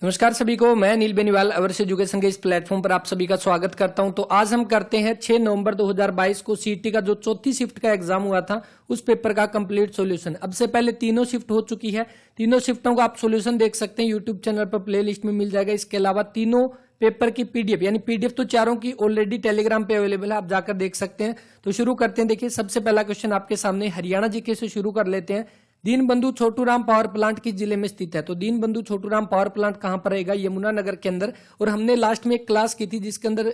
नमस्कार सभी को, मैं नील बेनीवाल अवर्स एजुकेशन के इस प्लेटफॉर्म पर आप सभी का स्वागत करता हूं। तो आज हम करते हैं 6 नवंबर 2022 को सीईटी का जो चौथी शिफ्ट का एग्जाम हुआ था उस पेपर का कंप्लीट सॉल्यूशन। अब से पहले तीनों शिफ्ट हो चुकी है, तीनों शिफ्टों का आप सॉल्यूशन देख सकते हैं, यूट्यूब चैनल पर प्लेलिस्ट में मिल जाएगा। इसके अलावा तीनों पेपर की पीडीएफ, यानी पीडीएफ तो चारों की ऑलरेडी टेलीग्राम पे अवेलेबल है, आप जाकर देख सकते हैं। तो शुरू करते हैं। देखिए, सबसे पहला क्वेश्चन आपके सामने हरियाणा जीके से शुरू कर लेते हैं। दीनबंधु छोटूराम पावर प्लांट किस जिले में स्थित है? तो दीनबंधु छोटूराम पावर प्लांट कहां पर रहेगा? यमुनानगर के अंदर। और हमने लास्ट में एक क्लास की थी जिसके अंदर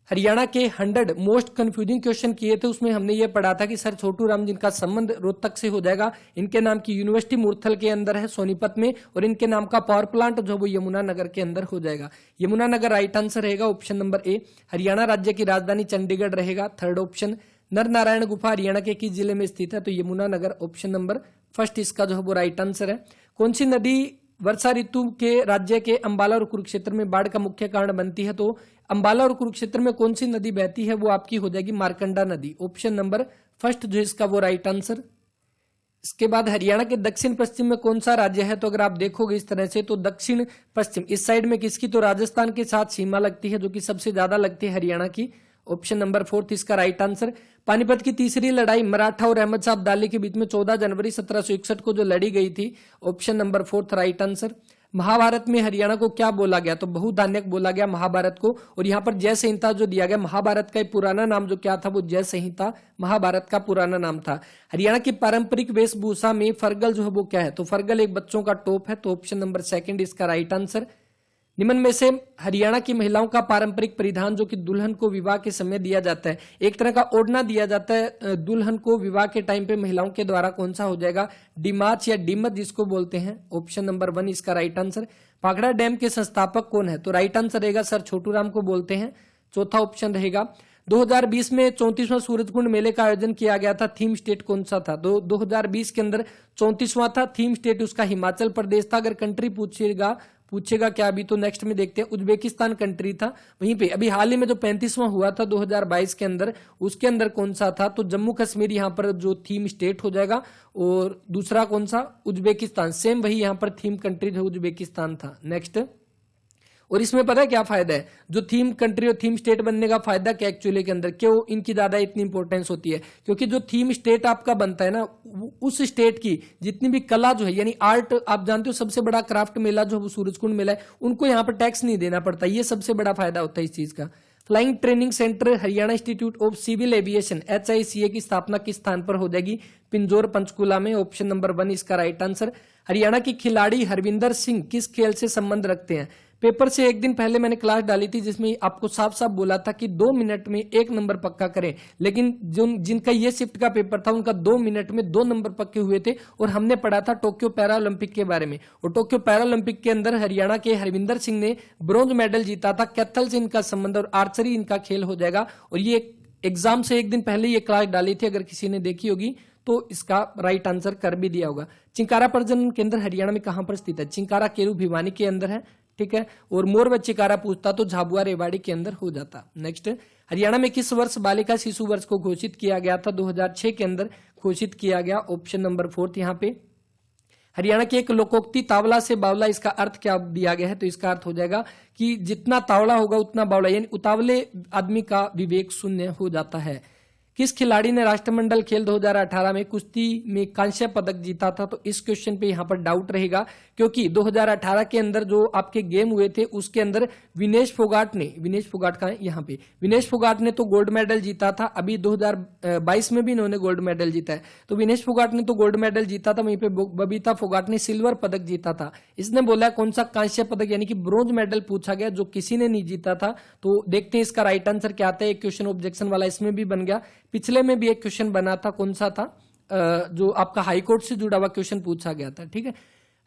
हरियाणा के 100 मोस्ट कंफ्यूजिंग क्वेश्चन किए थे। उसमें हमने ये पढ़ा था कि सर छोटूराम जिनका संबंध रोहतक से हो जाएगा, इनके नाम की यूनिवर्सिटी मूर्थल के अंदर है सोनीपत में, और इनके नाम का पावर प्लांट जो वो यमुनानगर के अंदर हो जाएगा। यमुनानगर राइट आंसर रहेगा, ऑप्शन नंबर ए। हरियाणा राज्य की राजधानी चंडीगढ़ रहेगा, थर्ड ऑप्शन। नर नारायण गुफा हरियाणा के किस जिले में स्थित है? तो यमुनानगर, ऑप्शन नंबर फर्स्ट इसका जो है वो राइट आंसर है। कौन सी नदी वर्षा ऋतु के राज्य के अंबाला और कुरुक्षेत्र में बाढ़ का मुख्य कारण बनती है? तो अंबाला और कुरुक्षेत्र में कौन सी नदी बहती है? वो आपकी हो जाएगी मार्कंडा नदी, ऑप्शन नंबर फर्स्ट जो इसका वो राइट आंसर। इसके बाद हरियाणा के दक्षिण पश्चिम में कौन सा राज्य है? तो अगर आप देखोगे इस तरह से तो दक्षिण पश्चिम इस साइड में किसकी? तो राजस्थान के साथ सीमा लगती है, जो कि सबसे ज्यादा लगती है हरियाणा की, ऑप्शन नंबर फोर्थ इसका राइट आंसर। पानीपत की तीसरी लड़ाई मराठा और अहमद शाह अब्दाली के बीच में 14 जनवरी 1761 को जो लड़ी गई थी, option number fourth right answer. Mahabharata में हरियाणा को क्या बोला गया? तो बहुधान्यक बोला गया महाभारत को। और यहाँ पर जय संहिता जो दिया गया, महाभारत का पुराना नाम जो क्या था वो जय संहिता महाभारत का पुराना नाम था। हरियाणा की पारंपरिक वेशभूषा में फरगल जो है वो क्या है? तो फरगल एक बच्चों का टॉप है, तो ऑप्शन नंबर सेकंड इसका राइट आंसर। निम्न में से हरियाणा की महिलाओं का पारंपरिक परिधान जो कि दुल्हन को विवाह के समय दिया जाता है, एक तरह का ओढ़ना दिया जाता है दुल्हन को विवाह के टाइम पे महिलाओं के द्वारा, कौन सा हो जाएगा? डिमाच या डिमत जिसको बोलते हैं, ऑप्शन नंबर 1 इसका राइट आंसर। पाखड़ा डैम के संस्थापक कौन है? तो राइट आंसर रहेगा सर छोटूराम को बोलते हैं, चौथा ऑप्शन रहेगा। 2020 में 34वां सूरजकुंड मेले का आयोजन किया गया था, थीम स्टेट कौन सा था? 2020 के अंदर 34वां था, थीम स्टेट उसका हिमाचल प्रदेश था। अगर कंट्री पूछेगा क्या अभी, तो नेक्स्ट में देखते हैं, उज्बेकिस्तान कंट्री था। वहीं पे अभी हाल ही में जो 35वां हुआ था 2022 के अंदर, उसके अंदर कौन सा था? तो जम्मू कश्मीर यहाँ पर जो थीम स्टेट हो जाएगा। और दूसरा कौन सा? उज्बेकिस्तान, सेम वही यहाँ पर थीम कंट्री जो उज्बेकिस्तान था। नेक्स्ट, और इसमें पता है क्या फायदा है? जो थीम कंट्री और थीम स्टेट बनने का फायदा क्या एक्चुअली के अंदर, क्यों इनकी ज्यादा इतनी इंपॉर्टेंस होती है? क्योंकि जो थीम स्टेट आपका बनता है ना, उस स्टेट की जितनी भी कला जो है, यानी आर्ट, आप जानते हो सबसे बड़ा क्राफ्ट मेला जो सूरजकुंड मेला है, उनको यहाँ पर टैक्स नहीं देना पड़ता। ये सबसे बड़ा फायदा होता है इस चीज का। Flying training centre Haryana institute of civil aviation HICA की स्थापना किस स्थान पर हो जाएगी? पिंजौर पंचकुला में, ऑप्शन नंबर 1 इसका राइट आंसर। हरियाणा की खिलाड़ी हरविंदर सिंह किस खेल से संबंध रखते हैं? पेपर से एक दिन पहले मैंने क्लास डाली थी जिसमें आपको साफ साफ बोला था कि 2 मिनट में 1 नंबर पक्का करें, लेकिन जिनका ये शिफ्ट का पेपर था उनका 2 मिनट में 2 नंबर पक्के हुए थे। और हमने पढ़ा था टोक्यो पैरा ओलंपिक के बारे में, और टोक्यो पैरा ओलंपिक के अंदर हरियाणा के हरविंदर सिंह ने ब्रॉन्ज मेडल जीता था। कैथल से इनका संबंध और आर्चरी इनका खेल हो जाएगा। और ये एग्जाम से एक दिन पहले ये क्लास डाली थी, अगर किसी ने देखी होगी तो इसका राइट आंसर कर भी दिया होगा। चिंकारा प्रजनन केंद्र हरियाणा में कहां पर स्थित है? चिंकारा केरू भिवानी के अंदर है, ठीक है। और मोर व चिकारा पूछता तो झाबुआ रेवाड़ी के अंदर हो जाता। नेक्स्ट, हरियाणा में किस वर्ष बालिका शिशु वर्ष को घोषित किया गया था? 2006 के अंदर घोषित किया गया, ऑप्शन नंबर 4 यहाँ पे। हरियाणा की एक लोकोक्ति तावला से बावला, इसका अर्थ क्या दिया गया है? तो इसका अर्थ हो जाएगा कि जितना तावला होगा उतना बावला, यानी उतावले आदमी का विवेक शून्य हो जाता है। किस खिलाड़ी ने राष्ट्रमंडल खेल 2018 में कुश्ती में कांस्य पदक जीता था? तो इस क्वेश्चन पे यहाँ पर डाउट रहेगा, क्योंकि 2018 के अंदर जो आपके गेम हुए थे उसके अंदर विनेश फोगाट कहाँ है? यहाँ पे विनेश फोगाट ने तो गोल्ड मेडल जीता था। अभी 2022 में भी इन्होंने गोल्ड मेडल जीता है, तो विनेश फोगाट ने तो गोल्ड मेडल जीता था, वहीं पे बबीता फोगाट ने सिल्वर पदक जीता था। इसने बोला कौन सा कांस्य पदक, यानी कि ब्रोंज मेडल पूछा गया जो किसी ने नहीं जीता था। तो देखते हैं इसका राइट आंसर क्या आता है। एक क्वेश्चन ऑब्जेक्शन वाला इसमें भी बन गया, पिछले में भी एक क्वेश्चन बना था, कौन सा था? जो आपका हाईकोर्ट से जुड़ा हुआ क्वेश्चन पूछा गया था, ठीक है।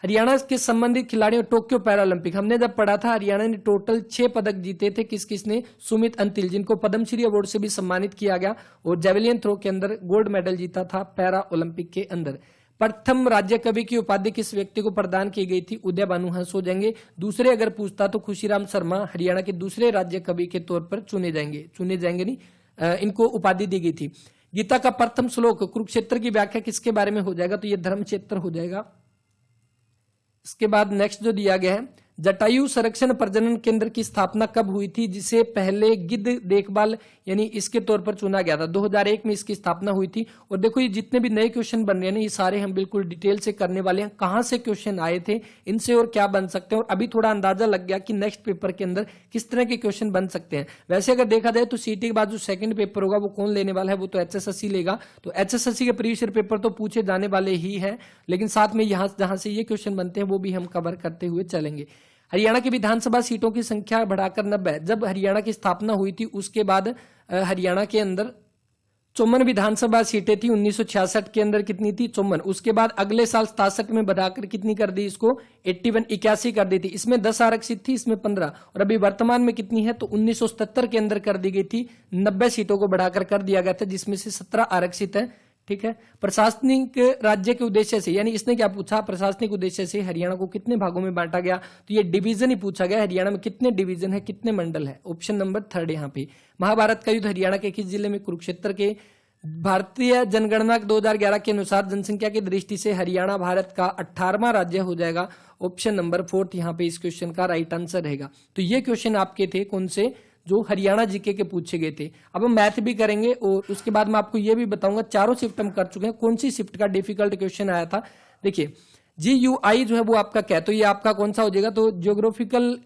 हरियाणा के संबंधित खिलाड़ियों टोक्यो पैरा ओलंपिक, हमने जब पढ़ा था हरियाणा ने टोटल 6 पदक जीते थे। किस किसने? सुमित अंतिल, जिनको पद्मश्री अवार्ड से भी सम्मानित किया गया, और जेवलिन थ्रो के अंदर गोल्ड मेडल जीता था पैरा ओलंपिक के अंदर। प्रथम राज्य कवि की उपाधि किस व्यक्ति को प्रदान की गई थी? उदय भानु हंस हो जाएंगे। दूसरे अगर पूछता तो खुशीराम शर्मा हरियाणा के दूसरे राज्य कवि के तौर पर चुने जाएंगे नहीं, इनको उपाधि दी गई थी। गीता का प्रथम श्लोक कुरुक्षेत्र की व्याख्या किसके बारे में हो जाएगा? तो ये धर्म क्षेत्र हो जाएगा। इसके बाद नेक्स्ट जो दिया गया है, जटायु संरक्षण प्रजनन केंद्र की स्थापना कब हुई थी, जिसे पहले गिद्ध देखभाल यानी इसके तौर पर चुना गया था? 2001 में इसकी स्थापना हुई थी। और देखो ये जितने भी नए क्वेश्चन बन रहे हैं ना, ये सारे हम बिल्कुल डिटेल से करने वाले हैं। कहां से क्वेश्चन आए थे, इनसे और क्या बन सकते हैं, और अभी थोड़ा अंदाजा लग गया कि नेक्स्ट पेपर के अंदर किस तरह के क्वेश्चन बन सकते हैं। वैसे अगर देखा जाए तो सीटी के बाद जो सेकंड पेपर होगा वो कौन लेने वाला है, वो तो एचएसएससी लेगा। तो एचएसएससी के प्रीवियस ईयर पेपर तो पूछे जाने वाले ही हैं, लेकिन साथ में यहां जहां से ये क्वेश्चन बनते हैं वो भी हम कवर करते हुए चलेंगे। हरियाणा की विधानसभा सीटों की संख्या बढ़ाकर 90। जब हरियाणा की स्थापना हुई थी उसके बाद हरियाणा के अंदर 54 विधानसभा सीटें थी। 1966 के अंदर कितनी थी? 54। उसके बाद अगले साल 67 में बढ़ाकर कितनी कर दी इसको? 81 कर दी थी। इसमें 10 आरक्षित थी, इसमें 15। और अभी वर्तमान में कितनी है? तो 1977 के अंदर कर दी गई थी, 90 सीटों को बढ़ाकर कर दिया गया था, जिसमें से 17 आरक्षित है। ठीक है। प्रशासनिक राज्य के उद्देश्य से, यानी इसने क्या पूछा, प्रशासनिक उद्देश्य से हरियाणा को कितने भागों में बांटा गया, तो ये डिवीजन ही पूछा गया। हरियाणा में कितने डिवीजन है, कितने मंडल है? ऑप्शन नंबर 3 यहाँ पे। महाभारत का युद्ध हरियाणा के किस जिले में? कुरुक्षेत्र के। भारतीय जनगणना 2011 के अनुसार जनसंख्या की दृष्टि से हरियाणा भारत का 18वां राज्य हो जाएगा। ऑप्शन नंबर 4 यहाँ पे इस क्वेश्चन का राइट आंसर रहेगा। तो ये क्वेश्चन आपके थे कौन से, जो हरियाणा जीके के पूछे गए थे। अब हम मैथ भी करेंगे और उसके बाद मैं आपको ये भी बताऊंगा, चारों शिफ्ट हम कर चुके हैं, कौन सी शिफ्ट का डिफिकल्ट क्वेश्चन आया था। देखिए GUI जो है वो आपका क्या है, तो ये आपका कौन सा हो जाएगा? तो geographical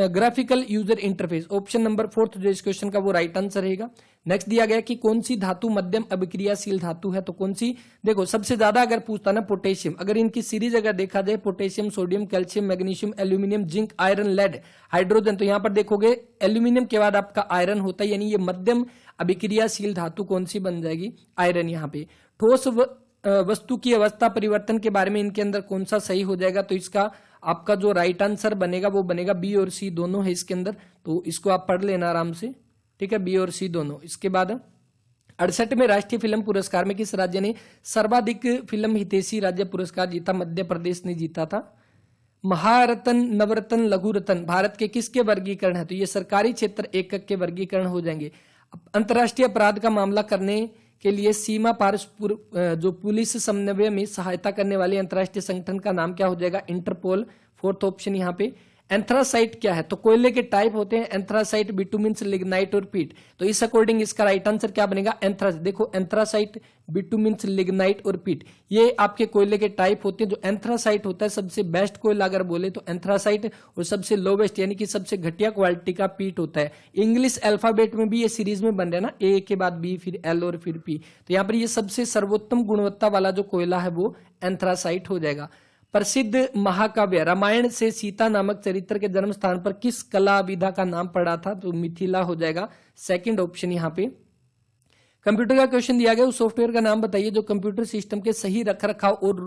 graphical user interface. Option number 4 जो इस क्वेश्चन का वो राइट आंसर रहेगा। नेक्स्ट दिया गया कि कौन सी धातु मध्यम अभिक्रियाशील धातु है, तो कौन सी? देखो सबसे ज्यादा अगर पूछता ना पोटेशियम, अगर इनकी सीरीज अगर देखा जाए potassium, sodium, calcium, magnesium, aluminium, zinc, iron, lead, hydrogen, तो यहां पर देखोगे एल्यूमिनियम के बाद आपका आयरन होता है, यानी ये मध्यम अभिक्रियाशील धातु कौन सी बन जाएगी? आयरन। यहाँ पे ठोस वस्तु की अवस्था परिवर्तन के बारे में इनके अंदर कौन सा सही हो जाएगा, तो इसका आपका जो राइट आंसर बनेगा वो बनेगा बी और सी दोनों है इसके अंदर, तो इसको आप पढ़ लेना आराम से। ठीक है, बी और सी दोनों। इसके बाद 68 में राष्ट्रीय फिल्म पुरस्कार में किस राज्य ने सर्वाधिक फिल्म हितैषी राज्य पुरस्कार जीता? मध्य प्रदेश ने जीता था। महारत्न, नवरत्न, लघु रत्न भारत के किसके वर्गीकरण है? तो ये सरकारी क्षेत्र एकक के वर्गीकरण हो जाएंगे। अंतर्राष्ट्रीय अपराध का मामला करने के लिए सीमा पार जो पुलिस समन्वय में सहायता करने वाले अंतर्राष्ट्रीय संगठन का नाम क्या हो जाएगा? इंटरपोल। 4th ऑप्शन यहाँ पे। एंथ्रासाइट क्या है? तो कोयले के टाइप होते हैं एंथ्रासाइट, बिटुमिन्स, लिग्नाइट और पीट। तो इस अकॉर्डिंग इसका राइट आंसर क्या बनेगा? देखो एंथ्रासाइट, बिटुमिन्स, लिग्नाइट और पीट, ये आपके कोयले के टाइप होते हैं। जो एंथ्रासाइट होता है सबसे बेस्ट कोयला अगर बोले तो एंथ्रासाइट, और सबसे लोवेस्ट यानी कि सबसे घटिया क्वालिटी का पीट होता है। इंग्लिश अल्फाबेट में भी ये सीरीज में बन रहा है ना, ए के बाद बी, फिर एल और फिर पी। तो यहाँ पर ये सबसे सर्वोत्तम गुणवत्ता वाला जो कोयला है वो एंथ्रासाइट हो जाएगा। प्रसिद्ध महाकाव्य रामायण से सीता नामक चरित्र के जन्म स्थान पर किस कला विधा का नाम पड़ा था? तो मिथिला हो जाएगा। 2nd ऑप्शन यहाँ पे। कंप्यूटर का क्वेश्चन दिया गया, उस सॉफ्टवेयर का नाम बताइए जो कंप्यूटर सिस्टम के सही रखरखाव और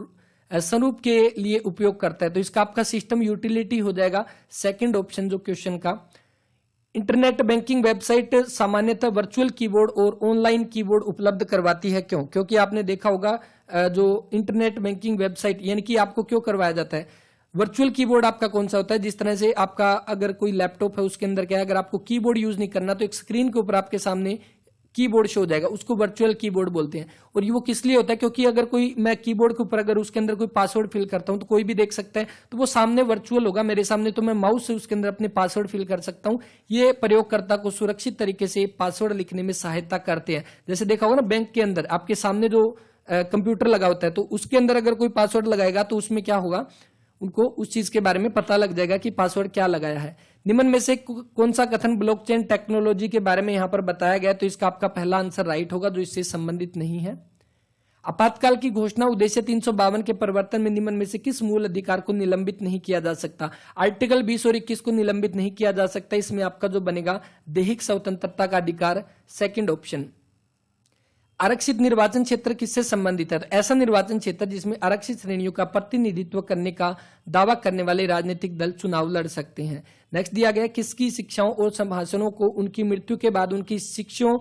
स्वरूप के लिए उपयोग करता है। तो इसका आपका सिस्टम यूटिलिटी हो जाएगा। 2nd ऑप्शन जो क्वेश्चन का। इंटरनेट बैंकिंग वेबसाइट सामान्यतः वर्चुअल कीबोर्ड और ऑनलाइन कीबोर्ड उपलब्ध करवाती है, क्यों? क्योंकि आपने देखा होगा जो इंटरनेट बैंकिंग वेबसाइट यानी कि आपको क्यों करवाया जाता है? वर्चुअल कीबोर्ड आपका कौन सा होता है? जिस तरह से आपका अगर कोई लैपटॉप है उसके अंदर क्या है, अगर आपको कीबोर्ड यूज नहीं करना तो एक स्क्रीन के ऊपर आपके सामने कीबोर्ड शो हो जाएगा, उसको वर्चुअल कीबोर्ड बोलते हैं। और ये वो किस लिए होता है? क्योंकि अगर कोई मैं कीबोर्ड के ऊपर अगर उसके अंदर कोई पासवर्ड फिल करता हूं तो कोई भी देख सकता है, तो वो सामने वर्चुअल होगा मेरे सामने, तो मैं माउस से उसके अंदर अपने पासवर्ड फिल कर सकता हूं। ये प्रयोगकर्ता को सुरक्षित तरीके से पासवर्ड लिखने में सहायता करते हैं। जैसे देखा होगा ना बैंक के अंदर आपके सामने जो कंप्यूटर लगा होता है, तो उसके अंदर अगर कोई पासवर्ड लगाएगा तो उसमें क्या होगा, उनको उस चीज के बारे में पता लग जाएगा कि पासवर्ड क्या लगाया है। निम्न में से कौन सा कथन ब्लॉकचेन टेक्नोलॉजी के बारे में यहां पर बताया गया? तो इसका आपका पहला आंसर राइट होगा, जो इससे संबंधित नहीं है। आपातकाल की घोषणा उद्देश्य 352 के परिवर्तन में निम्न में से किस मूल अधिकार को निलंबित नहीं किया जा सकता? आर्टिकल 20 और 21 को निलंबित नहीं किया जा सकता। इसमें आपका जो बनेगा दैहिक स्वतंत्रता का अधिकार। 2nd option. आरक्षित निर्वाचन क्षेत्र किससे संबंधित है? ऐसा निर्वाचन क्षेत्र जिसमें आरक्षित श्रेणियों का प्रतिनिधित्व करने का दावा करने वाले राजनीतिक दल चुनाव लड़ सकते हैं। नेक्स्ट दिया गया, किसकी शिक्षाओं और संभाषणों को उनकी मृत्यु के बाद उनकी शिष्यों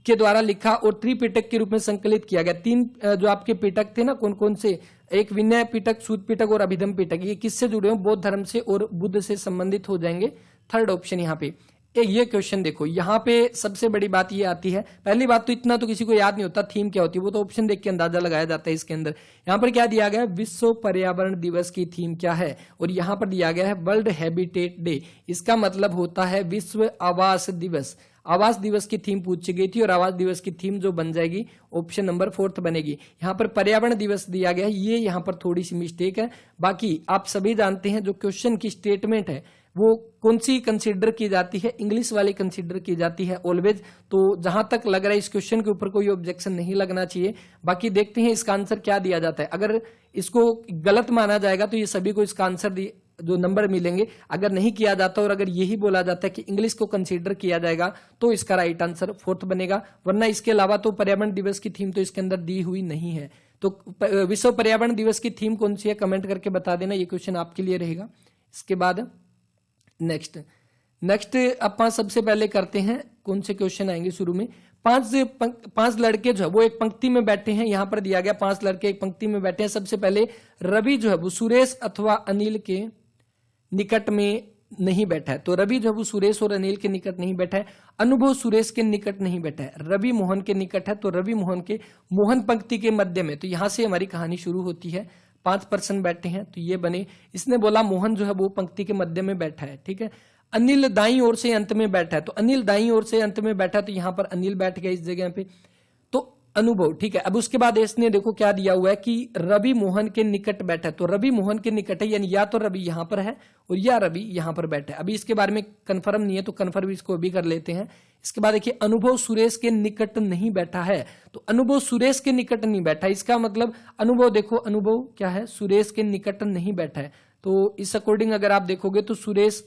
के द्वारा लिखा और त्रिपिटक के रूप में संकलित किया गया? 3 जो आपके पिटक थे ना, कौन कौन से? एक विनय पिटक, सूत पिटक और अभिधम पिटक। ये किससे जुड़े हो? बौद्ध धर्म से और बुद्ध से संबंधित हो जाएंगे। 3rd ऑप्शन यहाँ पे। ये क्वेश्चन देखो, यहाँ पे सबसे बड़ी बात ये आती है। पहली बात तो इतना तो किसी को याद नहीं होता थीम क्या होती है, वो तो ऑप्शन देख के अंदाजा लगाया जाता है। इसके अंदर यहाँ पर क्या दिया गया है, विश्व पर्यावरण दिवस की थीम क्या है, और यहाँ पर दिया गया है वर्ल्ड हैबिटेट डे। इसका मतलब होता है विश्व आवास दिवस। आवास दिवस की थीम पूछी गई थी और आवास दिवस की थीम जो बन जाएगी ऑप्शन नंबर 4 बनेगी। यहाँ पर पर्यावरण दिवस दिया गया है, ये यहाँ पर थोड़ी सी मिस्टेक है। बाकी आप सभी जानते हैं जो क्वेश्चन की स्टेटमेंट है वो कौन सी कंसीडर की जाती है, इंग्लिश वाली कंसीडर की जाती है ऑलवेज। तो जहां तक लग रहा है इस क्वेश्चन के ऊपर कोई ऑब्जेक्शन नहीं लगना चाहिए। बाकी देखते हैं इसका आंसर क्या दिया जाता है। अगर इसको गलत माना जाएगा तो ये सभी को इसका आंसर जो नंबर मिलेंगे। अगर नहीं किया जाता और अगर यही बोला जाता है कि इंग्लिश को कंसीडर किया जाएगा तो इसका राइट आंसर 4 बनेगा। वरना इसके अलावा तो पर्यावरण दिवस की थीम तो इसके अंदर दी हुई नहीं है। तो विश्व पर्यावरण दिवस की थीम कौन सी है कमेंट करके बता देना, ये क्वेश्चन आपके लिए रहेगा। इसके बाद नेक्स्ट अपन सबसे पहले करते हैं, कौन से क्वेश्चन आएंगे शुरू में। पांच लड़के जो है वो एक पंक्ति में बैठे हैं। यहां पर दिया गया 5 लड़के एक पंक्ति में बैठे हैं। सबसे पहले रवि जो है वो सुरेश अथवा अनिल के निकट में नहीं बैठा है, तो रवि जो है वो सुरेश और अनिल के निकट नहीं बैठा है। अनुभव सुरेश के निकट नहीं बैठा है, रवि मोहन के निकट है, तो रवि मोहन के मोहन पंक्ति के मध्य में। तो यहां से हमारी कहानी शुरू होती है। 5 पर्सन बैठे हैं तो ये बने। इसने बोला मोहन जो है वो पंक्ति के मध्य में बैठा है, ठीक है। अनिल दाईं ओर से अंत में बैठा है, तो अनिल दाईं ओर से अंत में बैठा है, तो यहां पर अनिल बैठ गया इस जगह पे। तो अनुभव, ठीक है। अब उसके बाद इसने देखो क्या दिया हुआ है कि रवि मोहन के निकट बैठा है, तो रवि मोहन के निकट है, यानी या तो रवि यहां पर है और या रवि यहां पर बैठा है। अभी इसके बारे में कंफर्म नहीं है तो कंफर्म इसको अभी कर लेते हैं। इसके बाद देखिए अनुभव सुरेश के निकट नहीं बैठा है, तो अनुभव सुरेश के निकट नहीं बैठा। इसका मतलब अनुभव देखो, अनुभव क्या है, सुरेश के निकट नहीं बैठा है। तो इस अकॉर्डिंग अगर आप देखोगे तो सुरेश,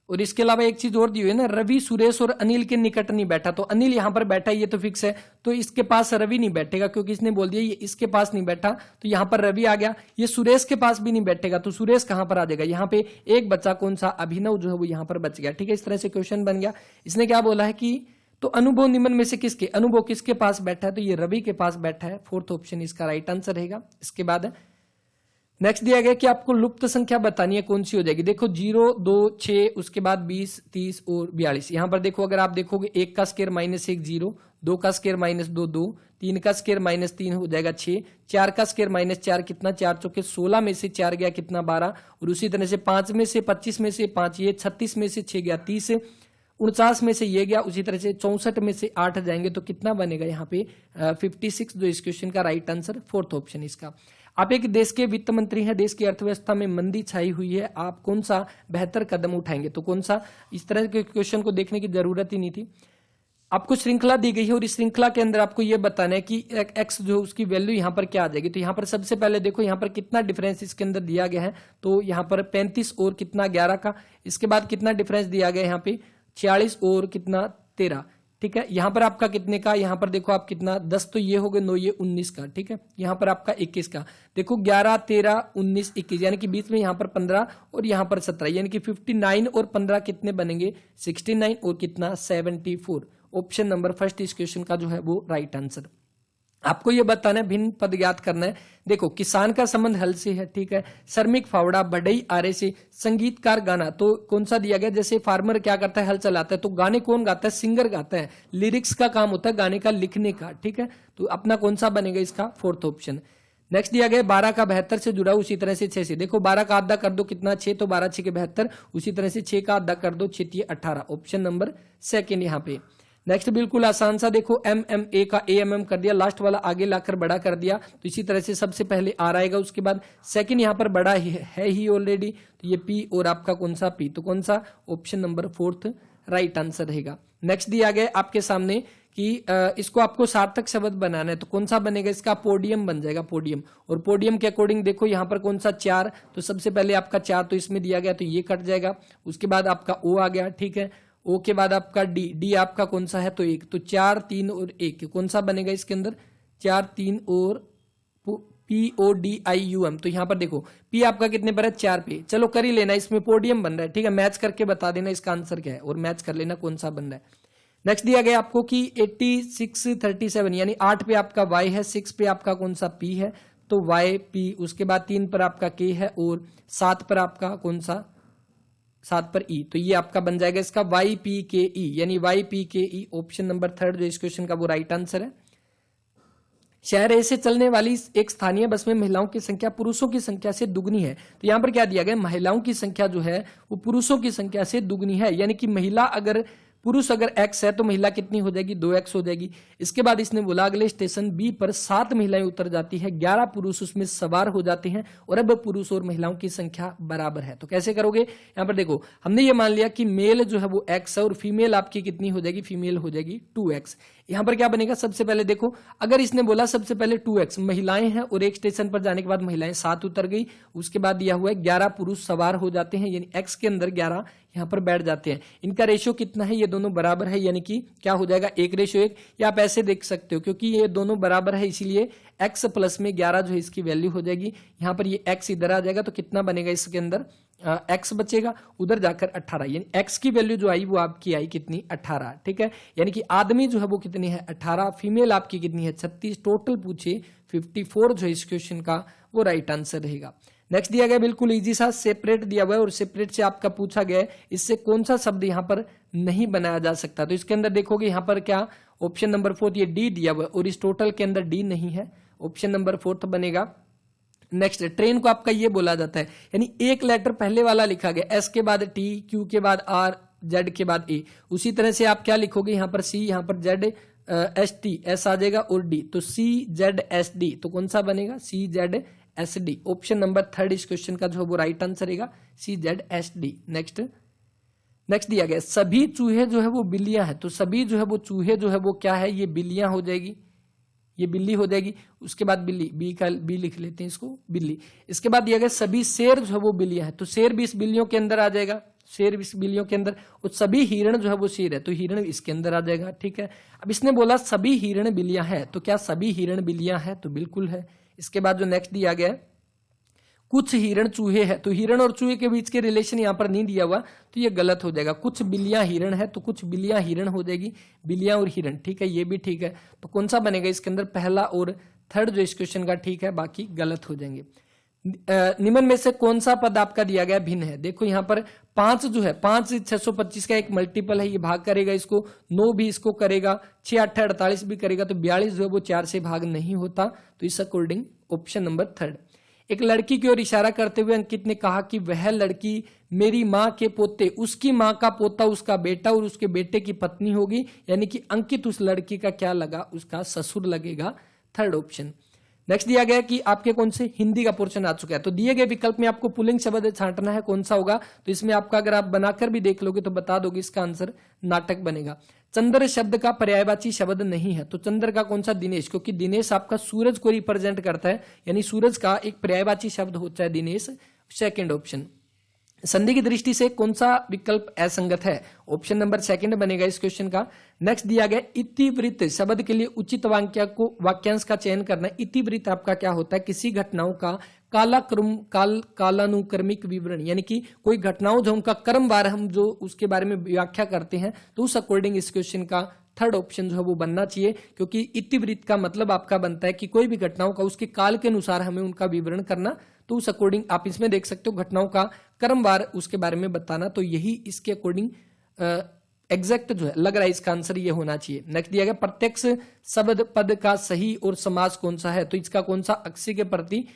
और इसके अलावा एक चीज और दी हुई है ना, रवि सुरेश और अनिल के निकट नहीं बैठा, तो अनिल यहां पर बैठा है ये तो फिक्स है, तो इसके पास रवि नहीं बैठेगा क्योंकि इसने बोल दिया ये इसके पास नहीं बैठा, तो यहां पर रवि आ गया। ये सुरेश के पास भी नहीं बैठेगा, तो सुरेश कहां पर आ जाएगा, यहां पे एक बच्चा कौन सा, अभिनव जो है वो यहां पर बच गया, ठीक है। इस तरह से क्वेश्चन बन गया। इसने क्या बोला है कि तो अनुभव निम्न में से किसके, अनुभव किसके पास बैठा है, तो ये रवि के पास बैठा है। 4th ऑप्शन इसका राइट आंसर रहेगा। इसके बाद नेक्स्ट दिया गया कि आपको लुप्त संख्या बतानी है, कौन सी हो जाएगी। देखो 0, 2, 6, उसके बाद 20, 30 और 42। यहां पर देखो अगर आप देखोगे 1 का स्क्वायर -1 0, 2 का स्क्वायर -2 2, 3 का स्क्वायर -3 हो जाएगा 6, 4 का स्क्वायर -4 कितना, 4 चौके 16 में से 4 गया कितना 12, और उसी तरह से 5 में से 25 में से 5 ये 36 में से 6 गया 30, 49 में से ये गया, उसी तरह से 64 में से 8 जाएंगे तो कितना बनेगा यहाँ पे 56, जो इस क्वेश्चन का राइट आंसर 4th ऑप्शन इसका। आप एक देश के वित्त मंत्री हैं, देश की अर्थव्यवस्था में मंदी छाई हुई है, आप कौन सा बेहतर कदम उठाएंगे, तो कौन सा। इस तरह के क्वेश्चन को देखने की जरूरत ही नहीं थी। आपको श्रृंखला दी गई है और इस श्रृंखला के अंदर आपको यह बताना है कि एक्स जो उसकी वैल्यू यहाँ पर क्या आ जाएगी। तो यहाँ पर सबसे पहले देखो यहाँ पर कितना डिफरेंस इसके अंदर दिया गया है, तो यहाँ पर 35 और कितना 11 का। इसके बाद कितना डिफरेंस दिया गया यहाँ पे 46 और कितना 13, ठीक है। यहां पर आपका कितने का, यहां पर देखो आप कितना 10 तो ये हो गए, 9 ये 19 का, ठीक है। यहां पर आपका 21 का, देखो 11, 13, 19, 21, यानी कि बीच में यहां पर 15 और यहां पर 17, यानी कि 59 और 15 कितने बनेंगे 69 और कितना 74। ऑप्शन नंबर 1 इस क्वेश्चन का जो है वो राइट आंसर। आपको ये बताना है, भिन्न पद ज्ञात करना है। देखो किसान का संबंध हल से है, ठीक है। श्रमिक फावड़ा, बढ़ई आरे से, संगीतकार गाना, तो कौन सा दिया गया। जैसे फार्मर क्या करता है, हल चलाता है, तो गाने कौन गाता है, सिंगर गाता है। लिरिक्स का काम होता है गाने का लिखने का, ठीक है। तो अपना कौन सा बनेगा इसका 4th ऑप्शन। नेक्स्ट दिया गया 12 का 72 से जुड़ा, उसी तरह से 6 से। देखो 12 का आधा कर दो कितना 6, तो 12 6 के 72, उसी तरह से 6 का आधा कर दो 6 18। ऑप्शन नंबर 2 यहाँ पे। नेक्स्ट बिल्कुल आसान सा, देखो MMA का AMM कर दिया, लास्ट वाला आगे लाकर बड़ा कर दिया, तो इसी तरह से सबसे पहले R आएगा, उसके बाद सेकंड यहाँ पर बड़ा है ही ऑलरेडी, तो ये P और आपका कौन सा P, तो कौन सा option number 4th right answer रहेगा। नेक्स्ट दिया गया आपके सामने कि इसको आपको सार्थक शब्द बनाना है, तो कौन सा बनेगा इसका, पोडियम बन जाएगा, पोडियम। और पोडियम के अकॉर्डिंग देखो यहाँ पर कौन सा 4, तो सबसे पहले आपका 4 तो इसमें दिया गया, तो ये कट जाएगा। उसके बाद आपका O आ गया, ठीक है। O के बाद आपका D आपका कौन सा है, तो 1, तो 4 3 और 1 कौन सा बनेगा इसके अंदर 4 3 और PODIUM। तो यहाँ पर देखो P आपका कितने पर है 4 पे, चलो कर ही लेना, इसमें पोडियम बन रहा है, ठीक है। मैच करके बता देना इसका आंसर क्या है और मैच कर लेना कौन सा बन रहा है। नेक्स्ट दिया गया आपको कि 86 37, यानी 8 पे आपका Y है, 6 पे आपका कौन सा P है, तो YP। उसके बाद 3 पर आपका K है और 7 पर आपका कौन सा 7 पर ई, तो ये आपका बन जाएगा इसका YPKE, यानी YPKE ऑप्शन नंबर 3 जो इस क्वेश्चन का वो राइट आंसर है। शहर ए से चलने वाली एक स्थानीय बस में महिलाओं की संख्या पुरुषों की संख्या से दुगनी है। तो यहां पर क्या दिया गया, महिलाओं की संख्या जो है वो पुरुषों की संख्या से दुगनी है, यानी कि पुरुष अगर x है तो महिला कितनी हो जाएगी, 2x हो जाएगी। इसके बाद इसने बोला अगले स्टेशन B पर 7 महिलाएं उतर जाती है, 11 पुरुष उसमें सवार हो जाते हैं और अब पुरुष और महिलाओं की संख्या बराबर है। तो कैसे करोगे, यहां पर देखो हमने ये मान लिया कि मेल जो है वो x है और फीमेल आपकी कितनी हो जाएगी, फीमेल हो जाएगी 2x। यहां पर क्या बनेगा, सबसे पहले देखो अगर इसने बोला सबसे पहले 2x महिलाएं हैं और एक स्टेशन पर जाने के बाद महिलाएं 7 उतर गई, उसके बाद दिया हुआ है 11 पुरुष सवार हो जाते हैं, यानी x के अंदर 11 यहां पर बैठ जाते हैं। इनका रेशियो कितना है, ये दोनों बराबर है, यानी कि क्या हो जाएगा 1:1। या आप ऐसे देख सकते हो क्योंकि ये दोनों बराबर है इसीलिए x प्लस में 11 जो है इसकी वैल्यू हो जाएगी। यहां पर ये x इधर आ जाएगा तो कितना बनेगा इसके अंदर x बचेगा, उधर जाकर 18, यानी x की वैल्यू जो आई वो आपकी आई कितनी 18, ठीक है। यानी कि आदमी जो है वो कितनी है 18, फीमेल आपकी कितनी है 36, टोटल पूछे 54 जो है इस क्वेश्चन का वो राइट आंसर रहेगा। नेक्स्ट दिया गया बिल्कुल इजी सा, सेपरेट दिया हुआ है और सेपरेट से आपका पूछा गया है इससे कौन सा शब्द यहां पर नहीं बनाया जा सकता। तो इसके अंदर देखोगे यहां पर क्या ऑप्शन नंबर 4 ये डी दिया हुआ है और इस टोटल के अंदर डी नहीं है, ऑप्शन नंबर 4 बनेगा। नेक्स्ट ट्रेन को आपका ये बोला जाता है, यानी एक लेटर पहले वाला लिखा गया, एस के बाद टी, क्यू के बाद आर, जेड के बाद ए। उसी तरह से आप क्या लिखोगे यहाँ पर सी, यहाँ पर जेड एस टी, एस आ जाएगा और डी, तो सी जेड एस डी, तो कौन सा बनेगा C Z S D. Option number 3 इस क्वेश्चन का जो है वो राइट आंसर रहेगा सी जेड एस डी। नेक्स्ट दिया गया सभी चूहे जो है वो बिल्लियां हैं, तो सभी जो है वो चूहे जो है वो क्या है, ये बिल्लियां हो जाएगी, ये बिल्ली हो जाएगी। उसके बाद बिल्ली, बी लिख लेते हैं इसको बिल्ली। इसके बाद दिया गया सभी शेर जो है वो बिल्लियां हैं, तो शेर भी इस बिल्लियों के अंदर आ जाएगा, शेर भी इस बिल्लियों के अंदर। और सभी हिरण जो है वो शेर है, तो हिरण इसके अंदर आ जाएगा, ठीक है। अब इसने बोला सभी हिरण बिल्लियां हैं, तो क्या सभी हिरण बिल्लियां हैं, तो बिल्कुल है। इसके बाद जो नेक्स्ट दिया गया है कुछ हिरण चूहे हैं, तो हिरण और चूहे के बीच के रिलेशन यहां पर नहीं दिया हुआ, तो ये गलत हो जाएगा। कुछ बिल्लियां हिरण है, तो कुछ बिल्लियां हिरण हो जाएगी, बिल्लियां और हिरण, ठीक है, ये भी ठीक है। तो कौन सा बनेगा इसके अंदर, पहला और थर्ड जो इस क्वेश्चन का ठीक है, बाकी गलत हो जाएंगे। निम्न में से कौन सा पद आपका दिया गया भिन्न है। देखो यहाँ पर 5 जो है 5 625 का एक मल्टीपल है, ये भाग करेगा इसको, 9 भी इसको करेगा, 6 8 48 भी करेगा, तो 42 जो है वो 4 से भाग नहीं होता। तो इस अकॉर्डिंग ऑप्शन नंबर 3। एक लड़की की ओर इशारा करते हुए अंकित ने कहा कि वह लड़की मेरी माँ के पोते, उसकी माँ का पोता उसका बेटा और उसके बेटे की पत्नी होगी, यानी कि अंकित उस लड़की का क्या लगा, उसका ससुर लगेगा, थर्ड ऑप्शन। नेक्स्ट दिया गया कि आपके कौन से हिंदी का पोर्शन आ चुका है, तो दिए गए विकल्प में आपको पुल्लिंग शब्द छांटना है, कौन सा होगा। तो इसमें आपका अगर आप बनाकर भी देख लोगे तो बता दोगे, इसका आंसर नाटक बनेगा। चंद्र शब्द का पर्यायवाची शब्द नहीं है, तो चंद्र का कौन सा, दिनेश, क्योंकि दिनेश आपका सूरज को रिप्रेजेंट करता है, यानी सूरज का एक पर्यायवाची शब्द होता है दिनेश, सेकेंड ऑप्शन। संधि की दृष्टि से कौन सा विकल्प असंगत है, ऑप्शन नंबर 2 बनेगा इस क्वेश्चन का। नेक्स्ट दिया गया इतिवृत्त शब्द के लिए उचित वाक्यांश का चयन करना। इतिवृत्त आपका क्या होता है, किसी घटनाओं का कालानुक्रमिक विवरण, यानी कि कोई घटनाओं जो उनका क्रमवार हम जो उसके बारे में व्याख्या करते हैं, तो उस अकॉर्डिंग इस क्वेश्चन का थर्ड ऑप्शन जो है वो बनना चाहिए, क्योंकि इतिवृत्त का मतलब आपका बनता है कि कोई भी घटनाओं का उसके काल के अनुसार हमें उनका विवरण करना, तो उस अकॉर्डिंग आप इसमें देख सकते हो घटनाओं का क्रमवार उसके बारे में बताना, तो यही इसके अकॉर्डिंग एग्जैक्ट जो है लग रहा है, इसका आंसर ये होना चाहिए। नेक्स्ट दिया गया प्रत्यक्ष शब्द पद का सही और समास कौन सा है, तो इसका कौन सा अक्षी के प्रति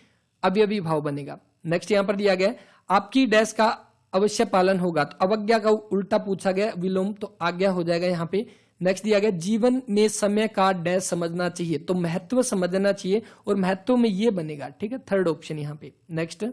अवयवी भाव बनेगा। नेक्स्ट यहां पर दिया गया आपकी डैश का अवश्य पालन होगा, तो अवज्ञा का उल्टा पूछा गया विलोम, तो आज्ञा हो जाएगा यहाँ पे। नेक्स्ट दिया गया जीवन में समय का डैश समझना चाहिए, तो महत्व समझना चाहिए और महत्व में ये बनेगा, ठीक है, थर्ड ऑप्शन यहाँ पे। नेक्स्ट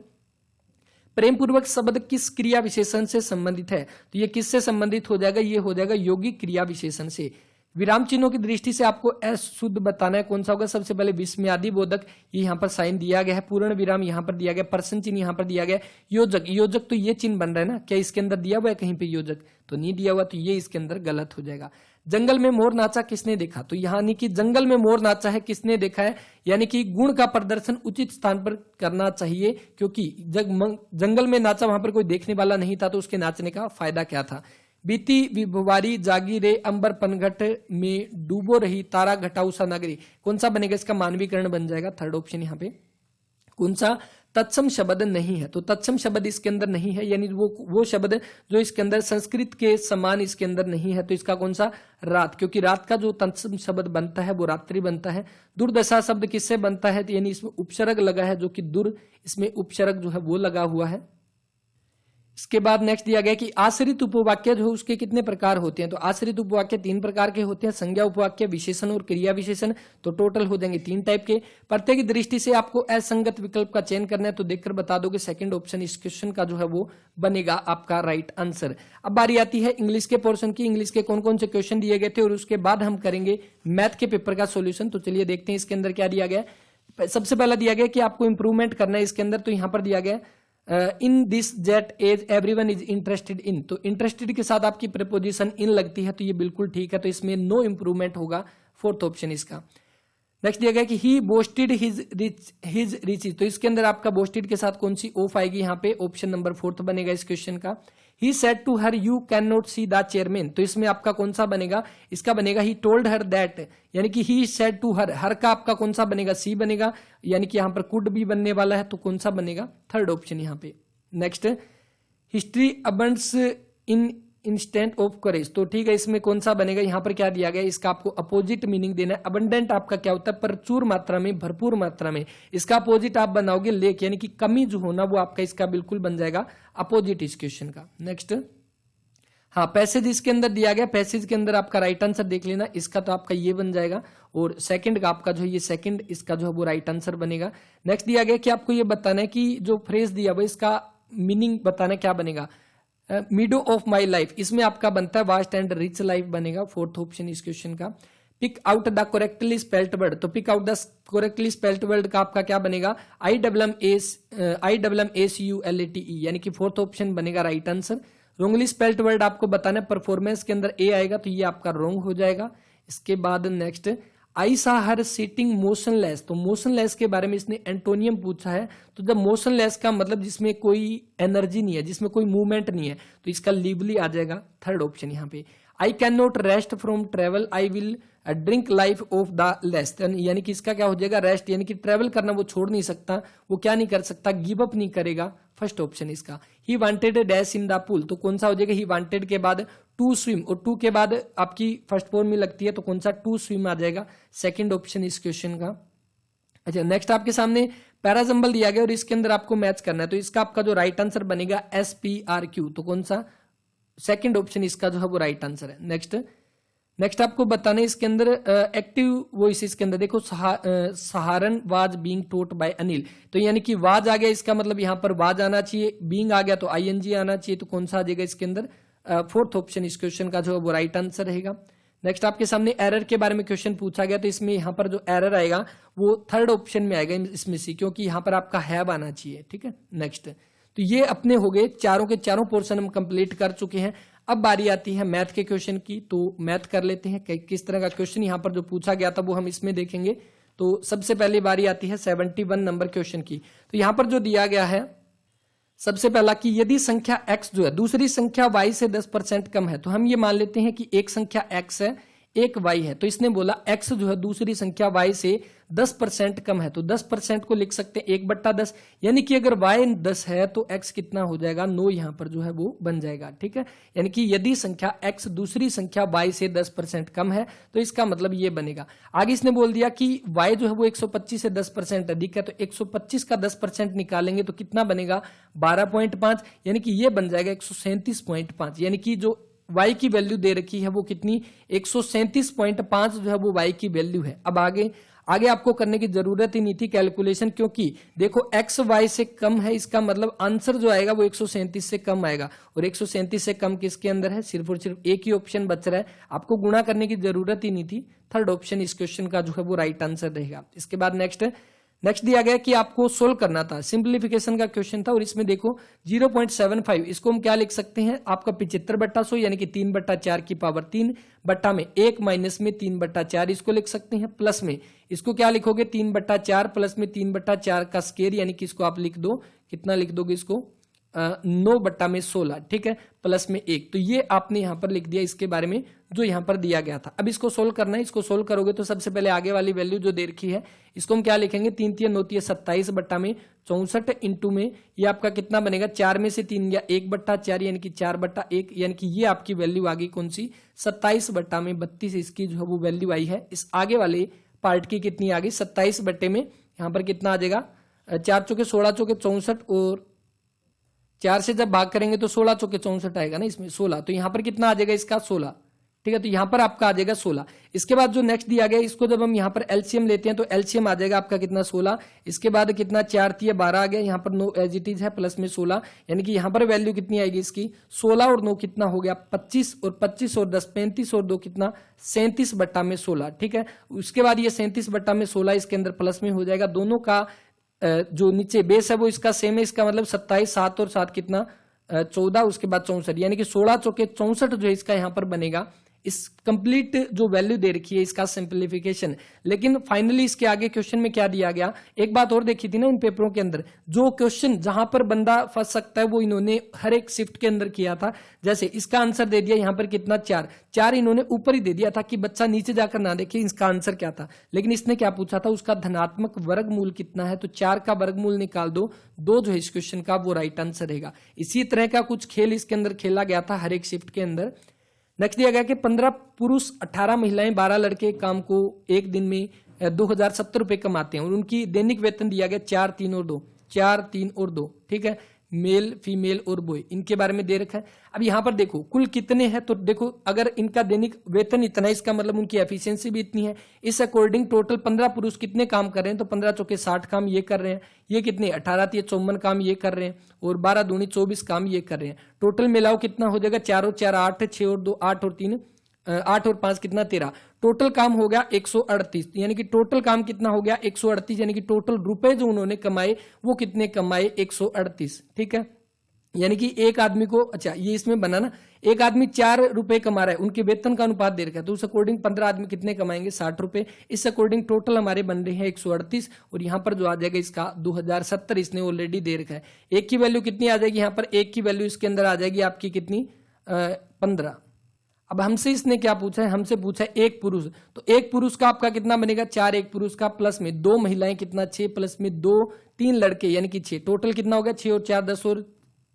प्रेम पूर्वक शब्द किस क्रिया विशेषण से संबंधित है, तो ये किससे संबंधित हो जाएगा, ये हो जाएगा यौगिक क्रिया विशेषण से। विराम चिन्हों की दृष्टि से आपको शुद्ध बताना है, कौन सा होगा, सबसे पहले विस्मयादि बोधक, ये यहाँ पर साइन दिया गया है, पूर्ण विराम यहाँ पर दिया गया, प्रश्न चिन्ह यहाँ पर दिया गया, योजक तो ये चिन्ह बन रहा है ना, क्या इसके अंदर दिया हुआ है कहीं पे योजक, तो नहीं दिया हुआ, तो ये इसके अंदर गलत हो जाएगा। जंगल में मोर नाचा किसने देखा, तो यानी कि जंगल में मोर नाचा है किसने देखा है, यानी कि गुण का प्रदर्शन उचित स्थान पर करना चाहिए, क्योंकि जंगल में नाचा वहां पर कोई देखने वाला नहीं था, तो उसके नाचने का फायदा क्या था। बीती विभुवारी जागी रे अंबर पनघट में डूबो रही तारा घटाऊ सा नगरी, कौन सा बनेगा इसका मानवीकरण बन जाएगा, थर्ड ऑप्शन यहाँ पे। कौन सा तत्सम शब्द नहीं है, तो तत्सम शब्द इसके अंदर नहीं है, यानी वो शब्द जो इसके अंदर संस्कृत के समान इसके अंदर नहीं है। तो इसका कौन सा? रात, क्योंकि रात का जो तत्सम शब्द बनता है वो रात्रि बनता है। दुर्दशा शब्द किससे बनता है? तो यानी इसमें उपसर्ग लगा है, जो कि दुर, इसमें उपसर्ग जो है वो लगा हुआ है। इसके बाद नेक्स्ट दिया गया कि आश्रित उपवाक्य जो है उसके कितने प्रकार होते हैं? तो आश्रित उपवाक्य 3 प्रकार के होते हैं, संज्ञा उपवाक्य, विशेषण और क्रिया विशेषण। तो टोटल हो जाएंगे 3 टाइप के। प्रत्येक दृष्टि से आपको असंगत विकल्प का चयन करना है, तो देखकर बता दोगे सेकंड ऑप्शन इस क्वेश्चन का जो है वो बनेगा आपका राइट आंसर। अब बारी आती है इंग्लिश के पोर्शन की। इंग्लिश के कौन कौन से क्वेश्चन दिए गए थे और उसके बाद हम करेंगे मैथ के पेपर का सोल्यूशन। तो चलिए देखते हैं इसके अंदर क्या दिया गया। सबसे पहला दिया गया कि आपको इंप्रूवमेंट करना है इसके अंदर। तो यहां पर दिया गया in this jet age everyone is interested in, तो इंटरेस्टेड के साथ आपकी प्रीपोजिशन इन लगती है, तो ये बिल्कुल ठीक है, तो इसमें नो इंप्रूवमेंट होगा, फोर्थ ऑप्शन इसका। नेक्स्ट दिया गया कि ही बोस्टेड हिज रिचेज, तो इसके अंदर आपका बोस्टेड के साथ कौन सी ऑफ आएगी? यहाँ पे ऑप्शन नंबर 4 बनेगा इस क्वेश्चन का। He said to her you can not see the chairman, तो इसमें आपका कौन सा बनेगा? इसका बनेगा ही टोल्ड हर दैट, यानी कि ही सेड टू हर का आपका कौन सा बनेगा? सी बनेगा, यानी कि यहाँ पर कुड भी बनने वाला है, तो कौन सा बनेगा? थर्ड ऑप्शन यहाँ पे। Next, history abounds in instant of courage, तो ठीक है, इसमें कौन सा बनेगा? यहाँ पर क्या दिया गया? इसका आपको अपोजिट मीनिंग देना है। अबंडेंट आपका क्या होता है? प्रचुर मात्रा में, भरपूर मात्रा में। इसका अपोजिट आप बनाओगे लेक, यानी कि कमी जो होना वो आपका इसका बिल्कुल बन जाएगा अपोजिट इस क्वेश्चन का। नेक्स्ट, हाँ, पैसेज इसके अंदर दिया गया, पैसेज के अंदर आपका राइट आंसर देख लेना, इसका तो आपका ये बन जाएगा, और सेकंड का आपका जो है ये सेकंड इसका जो है वो राइट आंसर बनेगा। नेक्स्ट दिया गया कि आपको ये बताना है कि जो फ्रेज दिया हुआ इसका मीनिंग बताना क्या बनेगा? मिडो ऑफ माई लाइफ, इसमें आपका बनता है वास्ट एंड रिच लाइफ बनेगा, फोर्थ ऑप्शन इस क्वेश्चन का। Pick out the correctly spelled word, तो pick out the correctly spelled word का आपका क्या बनेगा? IMMACULATE, यानी कि फोर्थ ऑप्शन बनेगा right answer. Wrongly spelled word आपको बताना है, परफॉर्मेंस के अंदर ए आएगा, तो ये आपका रोंग हो जाएगा। इसके बाद नेक्स्ट, आई सा हर सिटिंग मोशनलेस, तो मोशनलेस के बारे में इसने एंटोनियम पूछा है, तो जब मोशनलेस का मतलब जिसमें कोई एनर्जी नहीं है, जिसमें कोई मूवमेंट नहीं है, तो इसका लिवली आ जाएगा, थर्ड ऑप्शन यहाँ पे। I can not rest from travel, I will drink life of the less, यानी कि इसका क्या हो जाएगा? रेस्ट, यानी कि ट्रेवल करना वो छोड़ नहीं सकता, वो क्या नहीं कर सकता? गिव अप नहीं करेगा, फर्स्ट ऑप्शन इसका। He wanted dash in the pool, तो कौन सा हो जाएगा? ही वांटेड के बाद टू स्विम, और टू के बाद आपकी फर्स्ट फॉर्म में लगती है, तो कौन सा? टू स्विम आ जाएगा, सेकंड ऑप्शन इस क्वेश्चन का। अच्छा, नेक्स्ट आपके सामने पैराजम्बल दिया गया और इसके अंदर आपको मैच करना है, तो इसका आपका जो राइट आंसर बनेगा SPRQ, तो कौन सा? सेकंड ऑप्शन इसका जो है वो राइट आंसर है। नेक्स्ट आपको बताना है इसके अंदर एक्टिव वॉइस, इसके अंदर देखो Saharan was being taught by Anil, तो यानी कि वाज आ गया, इसका मतलब यहाँ पर वाज आना चाहिए, बीइंग आ गया तो ING आना चाहिए, तो कौन सा आ जाएगा इसके अंदर? फोर्थ ऑप्शन इस क्वेश्चन का जो है वो राइट आंसर रहेगा। नेक्स्ट आपके सामने एरर के बारे में क्वेश्चन पूछा गया, तो इसमें यहाँ पर जो एरर आएगा वो थर्ड ऑप्शन में आएगा इसमें से, क्योंकि यहाँ पर आपका हैव आना चाहिए, ठीक है। नेक्स्ट, तो ये अपने हो गए चारों के चारों पोर्शन हम कंप्लीट कर चुके हैं। अब बारी आती है मैथ के क्वेश्चन की, तो मैथ कर लेते हैं। किस तरह का क्वेश्चन यहाँ पर जो पूछा गया था वो हम इसमें देखेंगे। तो सबसे पहले बारी आती है 71 नंबर क्वेश्चन की। तो यहाँ पर जो दिया गया है सबसे पहला कि यदि संख्या x जो है दूसरी संख्या y से 10% कम है, तो हम ये मान लेते हैं कि एक संख्या x है, एक y है, तो इसने बोला x जो है दूसरी संख्या y से 10% कम है, तो 10% को लिख सकते हैं 1/10, यानी कि अगर y 10 है तो x कितना हो जाएगा? 9 यहाँ पर जो है वो बन जाएगा, ठीक है। यानी कि यदि संख्या x दूसरी संख्या y से 10% कम है, तो इसका मतलब ये बनेगा। आगे इसने बोल दिया कि y जो है वो 125 से 10% अधिक है, तो 125 का 10% निकालेंगे तो कितना बनेगा? 12.5, यानी कि ये बन जाएगा 137.5, यानी कि जो y की वैल्यू दे रखी है वो कितनी? 137.5 जो है वो y की वैल्यू है। अब आगे आपको करने की जरूरत ही नहीं थी कैलकुलेशन, क्योंकि देखो x y से कम है, इसका मतलब आंसर जो आएगा वो 137 से कम आएगा, और 137 से कम किसके अंदर है? सिर्फ और सिर्फ एक ही ऑप्शन बच रहा है, आपको गुणा करने की जरूरत ही नहीं थी। थर्ड ऑप्शन इस क्वेश्चन का जो है वो राइट आंसर रहेगा। इसके बाद नेक्स्ट दिया गया कि आपको सोल्व करना था, सिंप्लीफिकेशन का क्वेश्चन था, और इसमें देखो 0.75 इसको हम क्या लिख सकते हैं? आपका 75/100, यानी कि 3/4 की पावर 3 बट्टा में 1 माइनस में 3/4 इसको लिख सकते हैं, प्लस में इसको क्या लिखोगे? 3/4 प्लस में 3/4 का स्क्वायर, यानी कि इसको आप लिख दो, कितना लिख दोगे इसको? 9/16, ठीक है, प्लस में 1। तो ये आपने यहां पर लिख दिया इसके बारे में जो यहां पर दिया गया था। अब इसको सोल्व करना है। इसको सोल्व करोगे तो सबसे पहले आगे वाली वैल्यू जो दे रखी है इसको हम क्या लिखेंगे, 3 3 9 3 27/64 इंटू में ये आपका कितना बनेगा, 4 में से 3 या 1/4 यानी कि 4/1, यानी कि ये आपकी वैल्यू आ गई कौन सी, 27/32 इसकी जो है वो वैल्यू आई है। इस आगे वाले पार्ट की कितनी आ गई, 27 में यहां पर कितना आ जाएगा, 4 चौके 16 चौके 64 और 4 से जब भाग करेंगे तो 16 चौके 64 आएगा ना, इसमें 16, तो यहां पर कितना आ जाएगा इसका 16, ठीक है। तो यहां पर आपका आ जाएगा 16। इसके बाद जो नेक्स्ट दिया गया इसको जब हम यहां पर एलसीएम लेते हैं तो एलसीएम आ जाएगा आपका कितना, 16। इसके बाद कितना, 4 3 12 आ गया, यहां पर 9 एज इट इज है, प्लस में 16, यानी कि यहां पर वैल्यू कितनी आएगी इसकी, 16 और 9 कितना हो गया 25, और 25 और 10 35 और 2 कितना 37/16, ठीक है। उसके बाद ये 37/16 इसके अंदर प्लस में हो जाएगा, दोनों का जो नीचे बेस है वो इसका सेम है, इसका मतलब 27, 7 और 7 कितना 14, उसके बाद 64, यानी कि 16 चौके 64 जो है इसका यहां पर बनेगा। इस कंप्लीट जो वैल्यू दे रखी है इसका सिंप्लीफिकेशन। लेकिन फाइनली इसके आगे क्वेश्चन में क्या दिया गया, एक बात और देखी थी ना इन पेपरों के अंदर, जो क्वेश्चन जहां पर बंदा फंस सकता है वो इन्होंने हर एक शिफ्ट के अंदर किया था। जैसे इसका आंसर दे दिया यहां पर कितना, 4 इन्होंने ऊपर ही दे दिया था कि बच्चा नीचे जाकर ना देखे इसका आंसर क्या था। लेकिन इसने क्या पूछा था, उसका धनात्मक वर्गमूल कितना है, तो 4 का वर्गमूल निकाल दो, 2 जो है इस क्वेश्चन का वो राइट आंसर रहेगा। इसी तरह का कुछ खेल इसके अंदर खेला गया था हर एक शिफ्ट के अंदर। नेक्स्ट दिया गया कि 15 पुरुष 18 महिलाएं 12 लड़के काम को एक दिन में 2070 रुपए कमाते हैं और उनकी दैनिक वेतन दिया गया 4 3 और 2, ठीक है, मेल फीमेल और बॉय, इनके बारे में दे रखा है। अब यहां पर देखो कुल कितने हैं, तो देखो अगर इनका दैनिक वेतन इतना है इसका मतलब उनकी एफिशिएंसी भी इतनी है। इस अकॉर्डिंग टोटल 15 पुरुष कितने काम कर रहे हैं, तो 15 चौके 60 काम ये कर रहे हैं, ये कितने 18 3 54 काम ये कर रहे हैं, और 12 दूनी 24 काम ये कर रहे हैं। टोटल मिलाओ कितना हो जाएगा, 4 और 4 8, 6 और 2 8 और 3 8 और 5 कितना 13। टोटल काम हो गया 138, यानी कि टोटल काम कितना हो गया 138, यानी कि टोटल रुपए जो उन्होंने कमाए वो कितने कमाए 138, ठीक है। यानी कि एक आदमी को, अच्छा ये इसमें बना ना, एक आदमी 4 रुपए कमा रहा है, उनके वेतन का अनुपात दे रखा है, तो उस अकॉर्डिंग 15 आदमी कितने कमाएंगे 60 रुपए। इस अकॉर्डिंग टोटल हमारे बन रहे हैं 138, और यहां पर जो आ जाएगा इसका 2070 इसने ऑलरेडी दे रखा है। एक की वैल्यू कितनी आ जाएगी, यहां पर एक की वैल्यू इसके अंदर आ जाएगी आपकी कितनी 15। अब हमसे इसने क्या पूछा है, हमसे पूछा है एक पुरुष, तो एक पुरुष का आपका कितना बनेगा 4 एक पुरुष का, प्लस में 2 महिलाएं कितना 6, प्लस में 2 3 लड़के यानी कि 6, टोटल कितना हो गया 6 और 4 10 और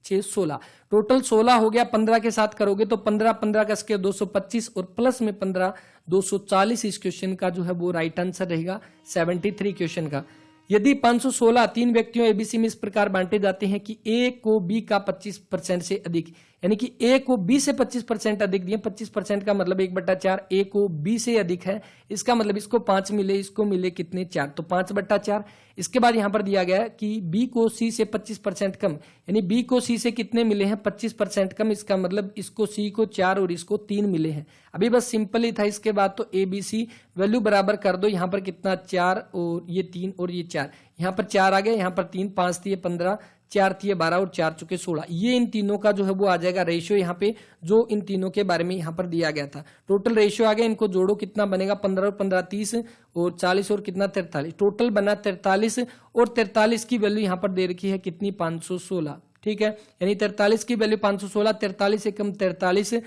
6 16, टोटल 16 हो गया। 15 के साथ करोगे तो 15 15 का स्क्वायर 225 और प्लस में 15 240 इस क्वेश्चन का जो है वो राइट आंसर रहेगा 73 क्वेश्चन का। यदि 516 3 व्यक्तियों एबीसी में इस प्रकार बांटे जाते हैं कि ए को बी का 25% से अधिक, यानी कि ए को बी से 25% अधिक दिए, 25% का मतलब 1/4, ए को बी से अधिक है, इसका मतलब इसको 5 मिले, इसको मिले कितने 4, तो 5/4। इसके बाद यहां पर दिया गया है कि बी को सी से 25% कम, यानी बी को सी से कितने मिले हैं 25% कम, इसका मतलब इसको सी को 4 और इसको 3 मिले हैं। अभी बस सिंपल ही था। इसके बाद तो ए बी सी वैल्यू बराबर कर दो, यहां पर कितना 4 और ये 3 और ये 4, यहां पर 4 आ गया, यहां पर 3 5 3 15 4 3 12 और 4 चुके 16, ये इन तीनों का जो है वो आ जाएगा रेशियो यहाँ पे, जो इन तीनों के बारे में यहाँ पर दिया गया था। टोटल रेशियो आ गया, इनको जोड़ो कितना बनेगा 15 और 15 30 और 40 और कितना 43, टोटल बना 43 और 43 की वैल्यू यहाँ पर दे रखी है कितनी 516, ठीक है, यानी 43 की वैल्यू 516, 43 से कम 43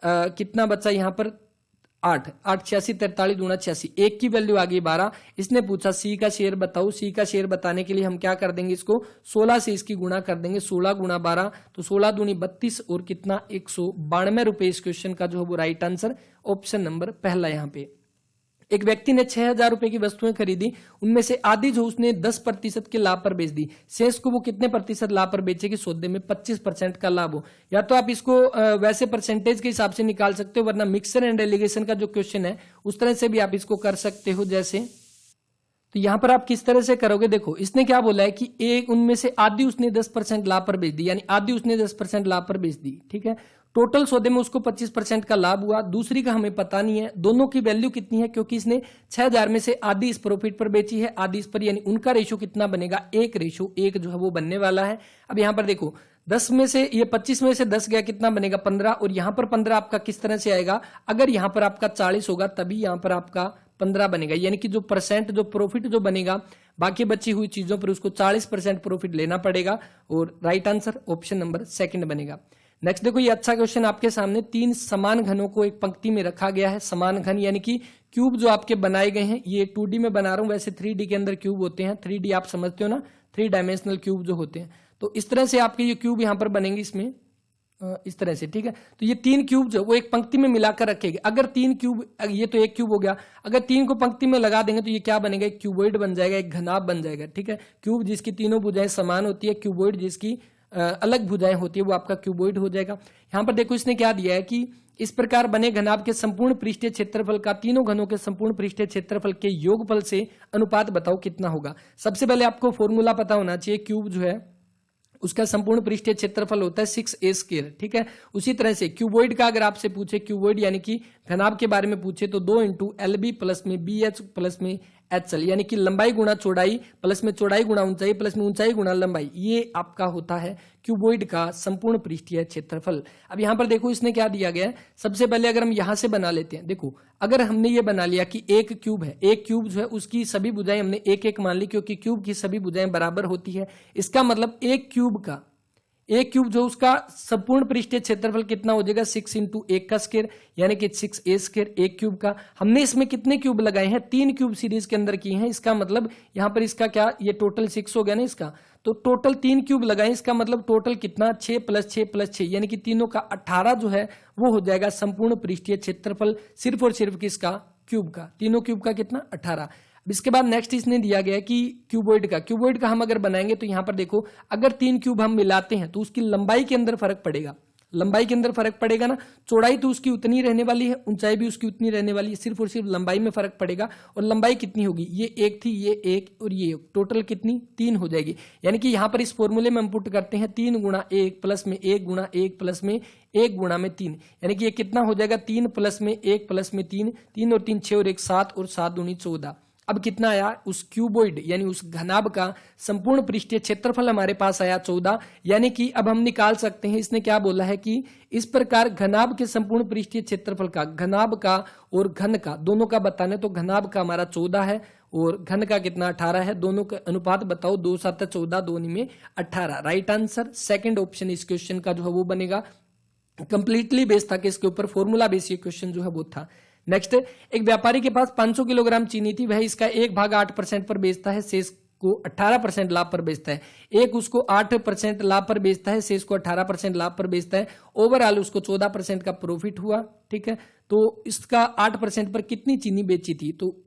कितना बचा यहाँ पर 8 8 86 43 दूना 86, एक की वैल्यू आ गई 12। इसने पूछा सी का शेयर बताओ, सी का शेयर बताने के लिए हम क्या कर देंगे, इसको 16 से इसकी गुणा कर देंगे, 16 गुणा 12 तो 16 दूनी 32 और कितना 192 रुपए। इस क्वेश्चन का जो है वो राइट आंसर ऑप्शन नंबर पहला यहाँ पे। एक व्यक्ति ने 6000 रुपए की वस्तुएं खरीदी, उनमें से आधी जो उसने 10% के लाभ पर बेच दी, शेष को वो कितने प्रतिशत लाभ पर बेचेगी, सौदे में 25% का लाभ हो। या तो आप इसको वैसे परसेंटेज के हिसाब से निकाल सकते हो, वरना मिक्सर एंड एलिगेशन का जो क्वेश्चन है उस तरह से भी आप इसको कर सकते हो। जैसे तो यहां पर आप किस तरह से करोगे, देखो इसने क्या बोला है कि एक उनमें से आधी उसने 10% लाभ पर बेच दी, यानी आधी उसने 10% लाभ पर बेच दी, ठीक है, टोटल सौदे में उसको 25% का लाभ हुआ। दूसरी का हमें पता नहीं है दोनों की वैल्यू कितनी है, क्योंकि इसने 6000 में से आधी इस प्रॉफिट पर बेची है, आधी इस पर, यानी उनका रेशियो कितना बनेगा 1:1 जो है वो बनने वाला है। अब यहां पर देखो 10 में से ये 25 में से 10 गया, कितना बनेगा 15, और यहां पर 15 आपका किस तरह से आएगा, अगर यहां पर आपका 40 होगा तभी यहां पर आपका 15 बनेगा, यानी कि जो परसेंट जो प्रॉफिट जो बनेगा बाकी बची हुई चीजों पर उसको 40% प्रॉफिट लेना पड़ेगा और right answer option number second बनेगा। नेक्स्ट देखो, ये अच्छा क्वेश्चन आपके सामने, 3 समान घनों को एक पंक्ति में रखा गया है। समान घन यानी कि क्यूब जो आपके बनाए गए हैं, ये 2D में बना रहा हूं, वैसे 3D के अंदर क्यूब होते हैं। 3D आप समझते हो ना, 3 डायमेंशनल क्यूब जो होते हैं, तो इस तरह से आपके ये क्यूब यहां पर बनेंगे इसमें इस तरह से, ठीक है। तो ये 3 क्यूब जो वो एक पंक्ति में मिलाकर रखेंगे। अगर 3 क्यूब, ये तो एक क्यूब हो गया, अगर 3 को पंक्ति में लगा देंगे तो ये क्या बनेगा, एक क्यूबॉइड बन जाएगा, एक घनाभ बन जाएगा, ठीक है। क्यूब जिसकी तीनों भुजाएं समान होती है, क्यूबॉइड जिसकी अलग भुजाएं होती है, वो आपका क्यूबॉइड हो जाएगा। यहां पर देखो इसने क्या दिया है कि इस प्रकार बने घनाभ के संपूर्ण पृष्ठीय क्षेत्रफल का तीनों घनों के संपूर्ण पृष्ठीय क्षेत्रफल के योगफल से अनुपात बताओ कितना होगा। सबसे पहले आपको फॉर्मूला पता होना चाहिए, क्यूब जो है उसका संपूर्ण पृष्ठीय क्षेत्रफल होता है 6a², ठीक है। उसी तरह से क्यूबॉइड का अगर आपसे पूछे, क्यूबॉइड यानी कि घनाभ के बारे में पूछे, तो 2 × LB प्लस में BH प्लस में HL, यानी कि लंबाई गुणा चौड़ाई प्लस में चौड़ाई गुणा ऊंचाई प्लस में ऊंचाई गुणा लंबाई, ये आपका होता है क्यूबॉइड का संपूर्ण पृष्ठीय क्षेत्रफल। अब यहां पर देखो इसने क्या दिया गया है, सबसे पहले अगर हम यहां से बना लेते हैं, देखो अगर हमने ये बना लिया कि एक क्यूब है, एक क्यूब जो है उसकी सभी भुजाएं हमने एक एक मान ली, क्योंकि क्यूब की सभी भुजाएं बराबर होती है। इसका मतलब एक क्यूब जो उसका संपूर्ण पृष्ठीय क्षेत्रफल कितना हो जाएगा, 6 × 1² यानी कि 6a², एक क्यूब का। हमने इसमें कितने क्यूब लगाए हैं, 3 क्यूब सीरीज के अंदर किए हैं। इसका मतलब यहां पर इसका क्या, ये टोटल 6 हो गया ना इसका, तो टोटल 3 क्यूब लगाए, इसका मतलब टोटल कितना, 6 + 6 + 6, यानी कि तीनों का 18 जो है वो हो जाएगा संपूर्ण पृष्ठीय क्षेत्रफल, सिर्फ और सिर्फ किसका, क्यूब का। तीनों क्यूब का कितना, 18। इसके बाद नेक्स्ट इसने दिया गया कि क्यूबॉइड का हम अगर बनाएंगे तो यहां पर देखो, अगर 3 क्यूब हम मिलाते हैं तो उसकी लंबाई के अंदर फर्क पड़ेगा, लंबाई के अंदर फर्क पड़ेगा ना। चौड़ाई तो उसकी उतनी रहने वाली है, ऊंचाई भी उसकी उतनी रहने वाली है, सिर्फ और सिर्फ लंबाई में फर्क पड़ेगा। और लंबाई कितनी होगी, ये एक थी, ये एक और ये एक, टोटल कितनी, 3 हो जाएगी। यानी कि यहां पर इस फॉर्मूले में हम पुट करते हैं 3 × 1 प्लस में 1 × 1 प्लस में 1 × में 3, यानी कि ये कितना हो जाएगा, 3 प्लस में 1 प्लस में 3, 3 और 3 6 और 1 7 और 7 दूनी 14। अब कितना आया, उस क्यूबॉइड यानी उस घनाभ का संपूर्ण पृष्ठीय क्षेत्रफल हमारे पास आया 14। यानी कि अब हम निकाल सकते हैं, इसने क्या बोला है कि इस प्रकार घनाभ के संपूर्ण पृष्ठीय क्षेत्रफल का, घनाभ का और घन का दोनों का बताने, तो घनाभ का हमारा 14 है और घन का कितना, 18 है। दोनों का अनुपात बताओ, 2 × 7 = 14, 2 × 9 = 18। राइट आंसर सेकंड ऑप्शन इस क्वेश्चन का जो है वो बनेगा। कंप्लीटली बेस्ड था कि इसके ऊपर फॉर्मूला बेस्ड ये क्वेश्चन जो है वो था। नेक्स्ट, एक व्यापारी के पास 500 किलोग्राम चीनी थी, वह इसका 1/8% पर बेचता है, शेष को 18% लाभ पर बेचता है। एक उसको 8% लाभ पर बेचता है, शेष को 18% लाभ पर बेचता है। ओवरऑल उसको 14% का प्रॉफिट हुआ, ठीक है। तो इसका 8% पर कितनी चीनी बेची थी, तो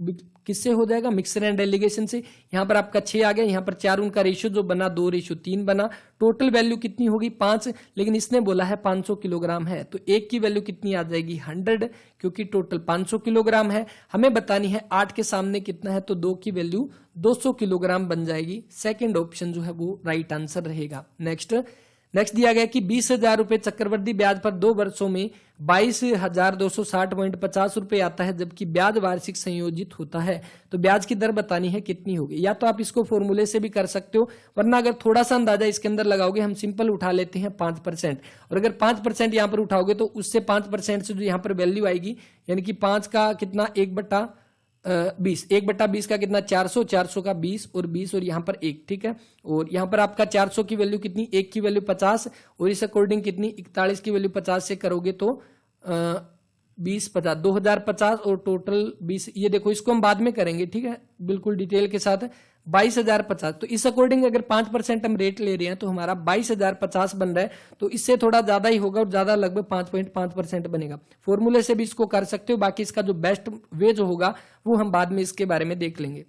किससे हो जाएगा, मिक्सर एंड डेलीगेशन से। यहां पर आपका 6 आ गया, यहां पर 4, उनका रेशियो जो बना 2:3 बना। टोटल वैल्यू कितनी होगी, 5, लेकिन इसने बोला है 500 किलोग्राम है, तो एक की वैल्यू कितनी आ जाएगी, 100, क्योंकि टोटल 500 किलोग्राम है। हमें बतानी है 8 के सामने कितना है, तो 2 की वैल्यू 200 किलोग्राम बन जाएगी। सेकेंड ऑप्शन जो है वो राइट आंसर रहेगा। नेक्स्ट दिया गया कि 20,000 रुपए चक्रवृद्धि ब्याज पर 2 वर्षों में 22,260.50 रुपए आता है, जबकि ब्याज वार्षिक संयोजित होता है, तो ब्याज की दर बतानी है कितनी होगी। या तो आप इसको फॉर्मूले से भी कर सकते हो, वरना अगर थोड़ा सा अंदाजा इसके अंदर लगाओगे, हम सिंपल उठा लेते हैं 5%, और अगर 5% यहां पर उठाओगे तो उससे 5% से जो यहां पर वैल्यू आएगी, यानी कि 5 का कितना, 1/20, 1/20 का कितना, 400, 400 का 20 और 20 और यहाँ पर 1, ठीक है। और यहाँ पर आपका 400 की वैल्यू कितनी, 1 की वैल्यू 50, और इस अकॉर्डिंग कितनी, 41 की वैल्यू 50 से करोगे तो 20 50 2050 और टोटल 20। ये देखो इसको हम बाद में करेंगे, ठीक है, बिल्कुल डिटेल के साथ। 22,050, तो इस अकॉर्डिंग अगर 5% हम रेट ले रहे हैं तो हमारा 22,050 बन रहा है, तो इससे थोड़ा ज्यादा ही होगा, और ज्यादा लगभग 5.5% बनेगा। फॉर्मूले से भी इसको कर सकते हो, बाकी इसका जो बेस्ट वे जो होगा वो हम बाद में इसके बारे में देख लेंगे।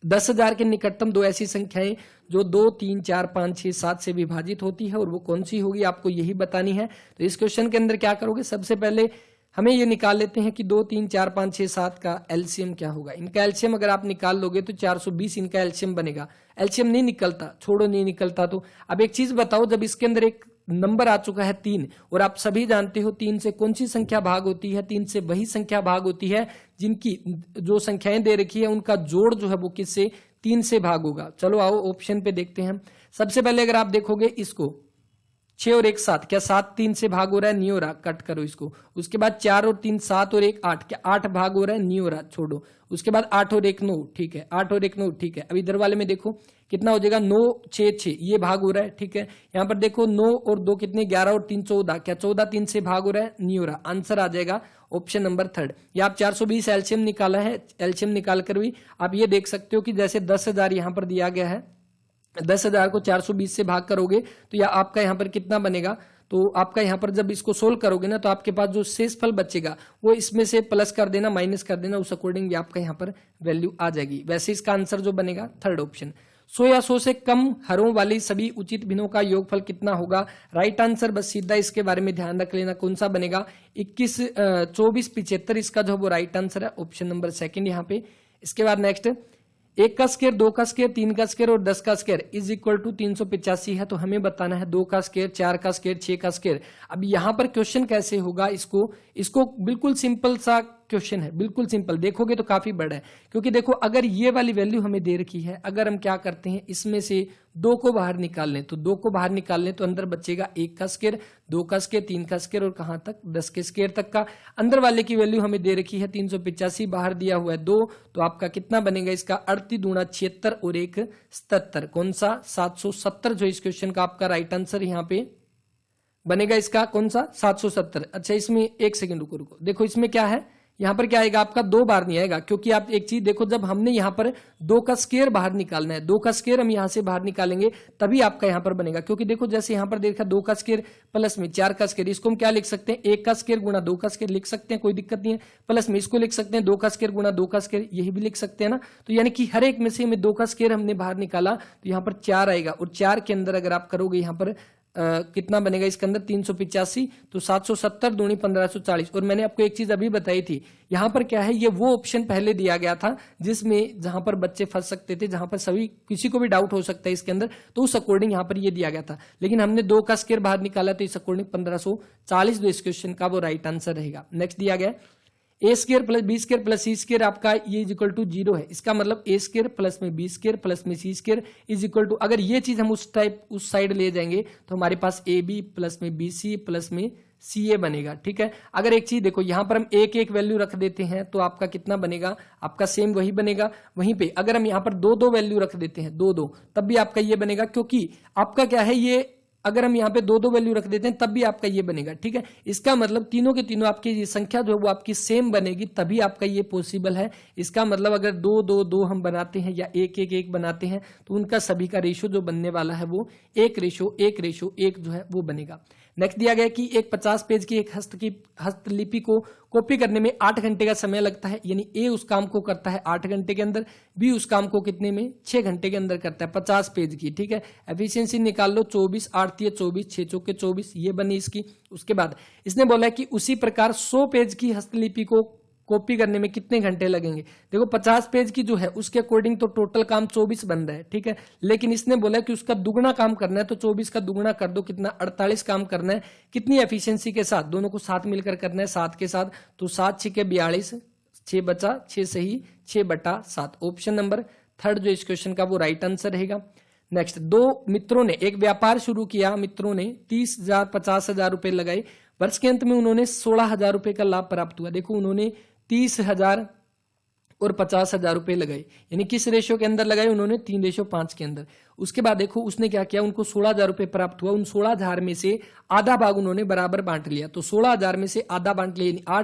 10,000 के निकटतम 2 ऐसी संख्याएं जो 2 3 4 5 6 7 से विभाजित होती है, और वो कौन सी होगी आपको यही बतानी है। तो इस क्वेश्चन के अंदर क्या करोगे, सबसे पहले हमें ये निकाल लेते हैं कि 2 3 4 5 6 7 का एलसीएम क्या होगा। इनका एलसीएम अगर आप निकाल लोगे तो 420 इनका एलसीएम बनेगा। एलसीएम नहीं निकलता, छोड़ो नहीं निकलता। तो अब एक चीज बताओ, जब इसके अंदर एक नंबर आ चुका है 3, और आप सभी जानते हो 3 से कौन सी संख्या भाग होती है, 3 से वही संख्या भाग होती है जिनकी जो संख्याएं दे रखी है उनका जोड़ जो है वो किससे, 3 से भाग होगा। चलो आओ ऑप्शन पे देखते हैं। सबसे पहले अगर आप देखोगे इसको, 6 और 1 7, क्या 7 3 से भाग हो रहा है, नहीं हो रहा, कट करो इसको। उसके बाद 4 और 3 7 और 1 8, क्या 8 भाग हो रहा है, नहीं हो रहा, छोड़ो। उसके बाद 8 और 1 9, ठीक है, 8 और 1 9, ठीक है। अब इधर वाले में देखो कितना हो जाएगा, 9 6 6, ये भाग हो रहा है, ठीक है। यहाँ पर देखो 9 और 2 कितने, 11 और 3 14, क्या 14 3 से भाग हो रहा है, नहीं हो रहा, आंसर आ जाएगा ऑप्शन नंबर 3। ये आप 420 एलसीएम निकाला है, एलसीएम निकाल कर भी आप ये देख सकते हो कि जैसे 10,000 यहाँ पर दिया गया है, 10,000 को 420 से भाग करोगे तो या आपका यहाँ पर कितना बनेगा, तो आपका यहाँ पर जब इसको सोल्व करोगे ना तो आपके पास जो शेष फल बचेगा वो इसमें से प्लस कर देना, माइनस कर देना, उस अकॉर्डिंग आपका यहाँ पर वैल्यू आ जाएगी। वैसे इसका आंसर जो बनेगा 3rd ऑप्शन। 100 या 100 से कम हरों वाली सभी उचित भिन्नों का योगफल कितना होगा, राइट आंसर बस सीधा इसके बारे में ध्यान रख लेना, कौन सा बनेगा, 21 24 75, इसका जो वो राइट आंसर है ऑप्शन नंबर 2 यहाँ पे। इसके बाद नेक्स्ट, 1 का स्क्वायर, 2 का स्क्वायर, 3 का स्क्वायर और 10 का स्क्वायर इज इक्वल टू 385 है, तो हमें बताना है 2 का स्क्वायर, 4 का स्क्वायर, 6 का स्क्वायर। अब यहां पर क्वेश्चन कैसे होगा, इसको बिल्कुल सिंपल सा क्वेश्चन है, बिल्कुल सिंपल, देखोगे तो काफी बड़ा है, क्योंकि देखो अगर ये वाली वैल्यू हमें दे रखी है, अगर हम क्या करते हैं इसमें से 2 को बाहर निकाल लें, तो 2 को बाहर निकाल लें तो अंदर बचेगा 1 का स्क्वायर, 2 का स्क्वायर, 3 का स्क्वायर और कहां तक, 10 के स्क्वायर तक का। अंदर वाले की वैल्यू हमें दे रखी है 385, बाहर दिया हुआ है 2, तो आपका कितना बनेगा इसका, 38 दूना 76 और 1 77, कौन सा, 770 जो इस क्वेश्चन का आपका राइट आंसर यहाँ पे बनेगा, इसका कौन सा, 770। अच्छा इसमें एक सेकंड रुको, देखो इसमें क्या है, यहां पर क्या आएगा आपका, 2 बार नहीं आएगा, क्योंकि आप एक चीज देखो, जब हमने यहां पर 2 का स्क्वायर बाहर निकालना है, 2 का स्क्वायर हम यहां से बाहर निकालेंगे तभी आपका यहां पर बनेगा, क्योंकि देखो जैसे यहां पर देखा 2 का स्क्वायर प्लस में 4 का स्क्वायर, इसको हम क्या लिख सकते हैं, 1 का स्क्वायर गुणा 2 का स्क्वायर लिख सकते हैं, कोई दिक्कत नहीं है। प्लस में इसको लिख सकते हैं 2 का स्क्वायर गुणा 2 का स्क्वायर, यही भी लिख सकते हैं ना। तो यानी कि हर एक में से हमें 2 का स्क्वायर हमने बाहर निकाला तो यहां पर 4 आएगा, और 4 के अंदर अगर आप करोगे यहां पर कितना बनेगा इसके अंदर, 385, तो 770 दूनी 1540। और मैंने आपको एक चीज अभी बताई थी, यहां पर क्या है, ये वो ऑप्शन पहले दिया गया था जिसमें जहां पर बच्चे फंस सकते थे, जहां पर सभी किसी को भी डाउट हो सकता है इसके अंदर, तो उस अकॉर्डिंग यहां पर ये दिया गया था। लेकिन हमने 2 का स्क्वायर बाहर निकाला तो इस अकॉर्डिंग 1540 जो इस क्वेश्चन का वो राइट आंसर रहेगा। नेक्स्ट दिया गया A square plus B square plus C square, आपका ये इज इक्वल टू 0 है, इसका मतलब ए स्क्वायर प्लस में बी स्क्वायर प्लस में C square is equal to, अगर ये चीज हम उस साइड ले जाएंगे तो हमारे पास ए बी प्लस में बी सी प्लस में सी ए बनेगा, ठीक है। अगर एक चीज देखो यहां पर हम एक एक वैल्यू रख देते हैं तो आपका कितना बनेगा, आपका सेम वही बनेगा। वहीं पे अगर हम यहां पर 2 वैल्यू रख देते हैं 2 तब भी आपका ये बनेगा, क्योंकि आपका क्या है, ये अगर हम यहाँ पे 2 वैल्यू रख देते हैं तब भी आपका ये बनेगा, ठीक है। इसका मतलब तीनों के तीनों आपकी ये संख्या जो है वो आपकी सेम बनेगी, तभी आपका ये पॉसिबल है। इसका मतलब अगर 2 2 2 हम बनाते हैं या 1 1 1 बनाते हैं तो उनका सभी का रेशो जो बनने वाला है वो 1:1:1 जो है वो बनेगा। नेक्स्ट दिया गया कि एक 50 पेज की एक हस्तलिपि को कॉपी करने में 8 घंटे का समय लगता है, यानी ए उस काम को करता है 8 घंटे के अंदर, बी उस काम को कितने में, 6 घंटे के अंदर करता है, 50 पेज की, ठीक है। एफिशिएंसी निकाल लो, 24 8 24, 6 चौके 24, ये बनी इसकी। उसके बाद इसने बोला कि उसी प्रकार 100 पेज की हस्तलिपि को कॉपी करने में कितने घंटे लगेंगे। देखो 50 पेज की जो है उसके अकॉर्डिंग तो टोटल काम 24 बन रहा है, ठीक है, लेकिन इसने बोला कि उसका दुगना काम करना है, तो 24 का दुगना कर दो, कितना 48 काम करना है, कितनी एफिशिएंसी के साथ, दोनों को साथ मिलकर करना है 7 के साथ, तो 7 6 42, 6 बचा, 6 सही, 6/7, ऑप्शन नंबर 3 जो इस क्वेश्चन का वो राइट आंसर रहेगा। नेक्स्ट, 2 मित्रों ने एक व्यापार शुरू किया, मित्रों ने 30,000 50,000 रुपए लगाए, वर्ष के अंत में उन्होंने 16,000 रुपए का लाभ प्राप्त हुआ। देखो उन्होंने 30,000 और 50,000 रुपए लगाए, यानी किस रेशियो के अंदर लगाए, उन्होंने 3:5 के अंदर। उसके बाद देखो उसने क्या किया, उनको 16,000 रुपए प्राप्त हुआ, उन 16,000 में से आधा भाग उन्होंने बराबर बांट लिया, तो 16,000 में से आधा बांट लिया,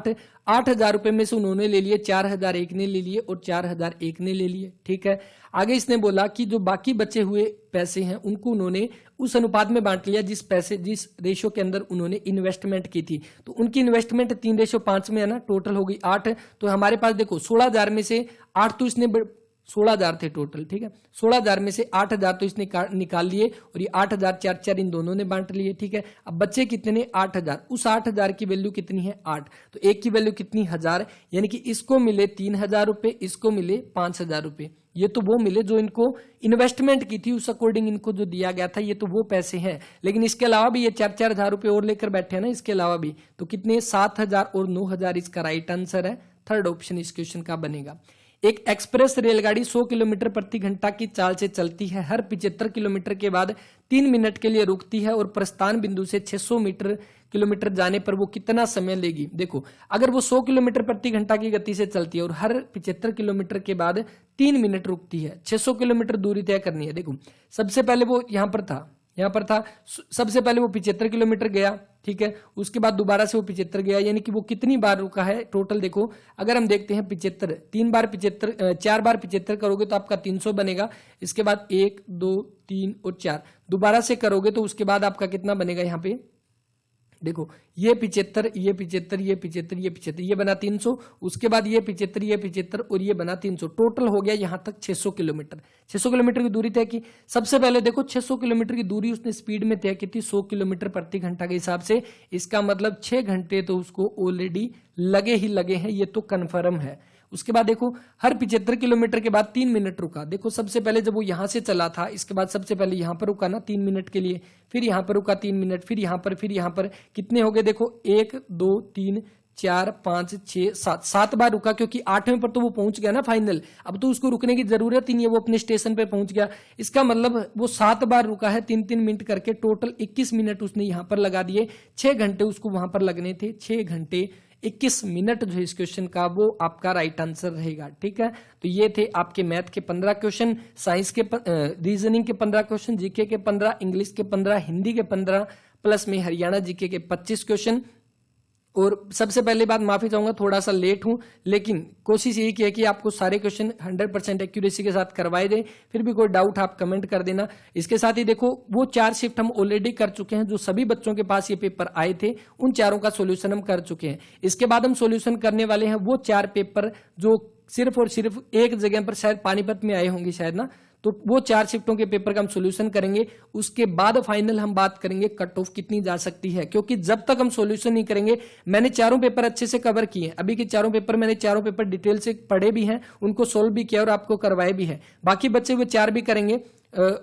8,000 रुपए में से उन्होंने ले लिए 4,000 एक ने ले लिए और 4,000 एक ने ले लिए, ठीक है। आगे इसने बोला कि जो बाकी बचे हुए पैसे हैं उनको उन्होंने उस अनुपात में बांट लिया जिस रेशियो के अंदर उन्होंने इन्वेस्टमेंट की थी, तो उनकी इन्वेस्टमेंट 3:5 में है ना, टोटल हो गई 8। तो हमारे पास देखो 16,000 में से 8 तो इसने 16,000 थे टोटल, ठीक है, 16,000 में से 8,000 तो इसने निकाल लिए और ये 8,000 4 इन दोनों ने बांट लिए, ठीक है। अब बच्चे कितने, 8,000, उस 8,000 की वैल्यू कितनी है 8, तो एक की वैल्यू कितनी 1000, यानी कि इसको मिले 3,000 रुपए, इसको मिले 5,000 रुपए, ये तो वो मिले जो इनको इन्वेस्टमेंट की थी, उस अकॉर्डिंग इनको जो दिया गया था ये तो वो पैसे हैं। लेकिन इसके अलावा भी ये 4,000 रुपए और लेकर बैठे हैं ना, इसके अलावा भी, तो कितने 7,000 और 9,000 इसका राइट आंसर है, 3rd ऑप्शन इस क्वेश्चन का बनेगा। एक एक्सप्रेस रेलगाड़ी 100 किलोमीटर प्रति घंटा की चाल से चलती है, हर 75 किलोमीटर के बाद 3 मिनट के लिए रुकती है और प्रस्थान बिंदु से 600 किलोमीटर जाने पर वो कितना समय लेगी। देखो, अगर वो 100 किलोमीटर प्रति घंटा की गति से चलती है और हर 75 किलोमीटर के बाद 3 मिनट रुकती है, 600 किलोमीटर दूरी तय करनी है। देखो, सबसे पहले वो यहां पर था, सबसे पहले वो 75 किलोमीटर गया, ठीक है, उसके बाद दोबारा से वो 75 गया, यानी कि वो कितनी बार रुका है टोटल। देखो, अगर हम देखते हैं 75, 4 बार 75 करोगे तो आपका 300 बनेगा। इसके बाद 1 2 3 और 4 दोबारा से करोगे तो उसके बाद आपका कितना बनेगा। यहाँ पे देखो, ये 75, ये 75, ये 75, ये 75, ये बना 300, उसके बाद ये 75, ये 75 और ये बना 300, टोटल हो गया यहां तक 600 किलोमीटर। 600 किलोमीटर की दूरी तय की। सबसे पहले देखो, 600 किलोमीटर की दूरी उसने स्पीड में तय की थी 100 किलोमीटर प्रति घंटा के हिसाब से। इसका मतलब 6 घंटे तो उसको ऑलरेडी लगे ही लगे हैं, ये तो कन्फर्म है। उसके बाद देखो, हर 75 किलोमीटर के बाद 3 मिनट रुका। देखो, सबसे पहले जब वो यहां से चला था, इसके बाद सबसे पहले यहां पर रुका ना 3 मिनट के लिए, फिर यहां पर रुका 3 मिनट, फिर यहां पर कितने हो गए। देखो, 1 2 3 4 5 6 7 बार रुका, क्योंकि 8वें पर तो वो पहुंच गया ना फाइनल। अब तो उसको रुकने की जरूरत ही नहीं है, वो अपने स्टेशन पे पहुंच गया। इसका मतलब वो 7 बार रुका है 3-3 मिनट करके, टोटल 21 मिनट उसने यहां पर लगा दिए। 6 घंटे उसको वहां पर लगने थे। 6 घंटे 21 मिनट जो इस क्वेश्चन का वो आपका राइट आंसर रहेगा। ठीक है, तो ये थे आपके मैथ के 15 क्वेश्चन, साइंस के रीजनिंग के 15 क्वेश्चन, जीके के 15, इंग्लिश के 15, हिंदी के 15, प्लस में हरियाणा जीके के 25 क्वेश्चन। और सबसे पहले बात, माफी चाहूंगा थोड़ा सा लेट हूं, लेकिन कोशिश यही की है कि आपको सारे क्वेश्चन 100% एक्यूरेसी के साथ करवाए दें। फिर भी कोई डाउट आप कमेंट कर देना। इसके साथ ही देखो, वो 4 शिफ्ट हम ऑलरेडी कर चुके हैं, जो सभी बच्चों के पास ये पेपर आए थे उन चारों का सोल्यूशन हम कर चुके हैं। इसके बाद हम सोल्यूशन करने वाले हैं वो 4 पेपर जो सिर्फ और सिर्फ एक जगह पर शायद पानीपत में आए होंगे शायद ना, तो वो 4 शिफ्टों के पेपर का हम सॉल्यूशन करेंगे। उसके बाद फाइनल हम बात करेंगे कट ऑफ कितनी जा सकती है, क्योंकि जब तक हम सॉल्यूशन नहीं करेंगे, मैंने चारों पेपर अच्छे से कवर किए हैं, अभी के चारों पेपर मैंने चारों पेपर डिटेल से पढ़े भी हैं, उनको सोल्व भी किया और आपको करवाए भी हैं। बाकी बच्चे वो 4 भी करेंगे।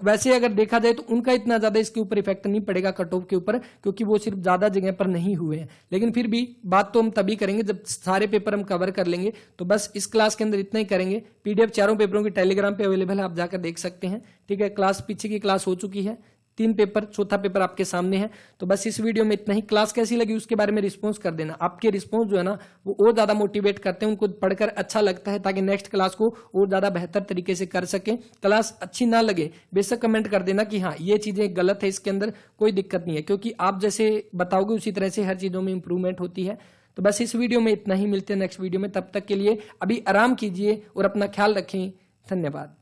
वैसे अगर देखा जाए तो उनका इतना ज्यादा इसके ऊपर इफेक्ट नहीं पड़ेगा कट ऑफ के ऊपर, क्योंकि वो सिर्फ ज्यादा जगह पर नहीं हुए हैं। लेकिन फिर भी बात तो हम तभी करेंगे जब सारे पेपर हम कवर कर लेंगे। तो बस इस क्लास के अंदर इतना ही करेंगे। पीडीएफ चारों पेपरों की टेलीग्राम पे अवेलेबल है, आप जाकर देख सकते हैं। ठीक है, क्लास पीछे की क्लास हो चुकी है, 3 पेपर, चौथा पेपर आपके सामने है। तो बस इस वीडियो में इतना ही। क्लास कैसी लगी उसके बारे में रिस्पॉन्स कर देना। आपके रिस्पॉन्स जो है ना वो और ज्यादा मोटिवेट करते हैं, उनको पढ़कर अच्छा लगता है, ताकि नेक्स्ट क्लास को और ज्यादा बेहतर तरीके से कर सके। क्लास अच्छी ना लगे बेशक कमेंट कर देना कि हाँ ये चीजें गलत है, इसके अंदर कोई दिक्कत नहीं है, क्योंकि आप जैसे बताओगे उसी तरह से हर चीजों में इंप्रूवमेंट होती है। तो बस इस वीडियो में इतना ही, मिलते हैं नेक्स्ट वीडियो में। तब तक के लिए अभी आराम कीजिए और अपना ख्याल रखें। धन्यवाद।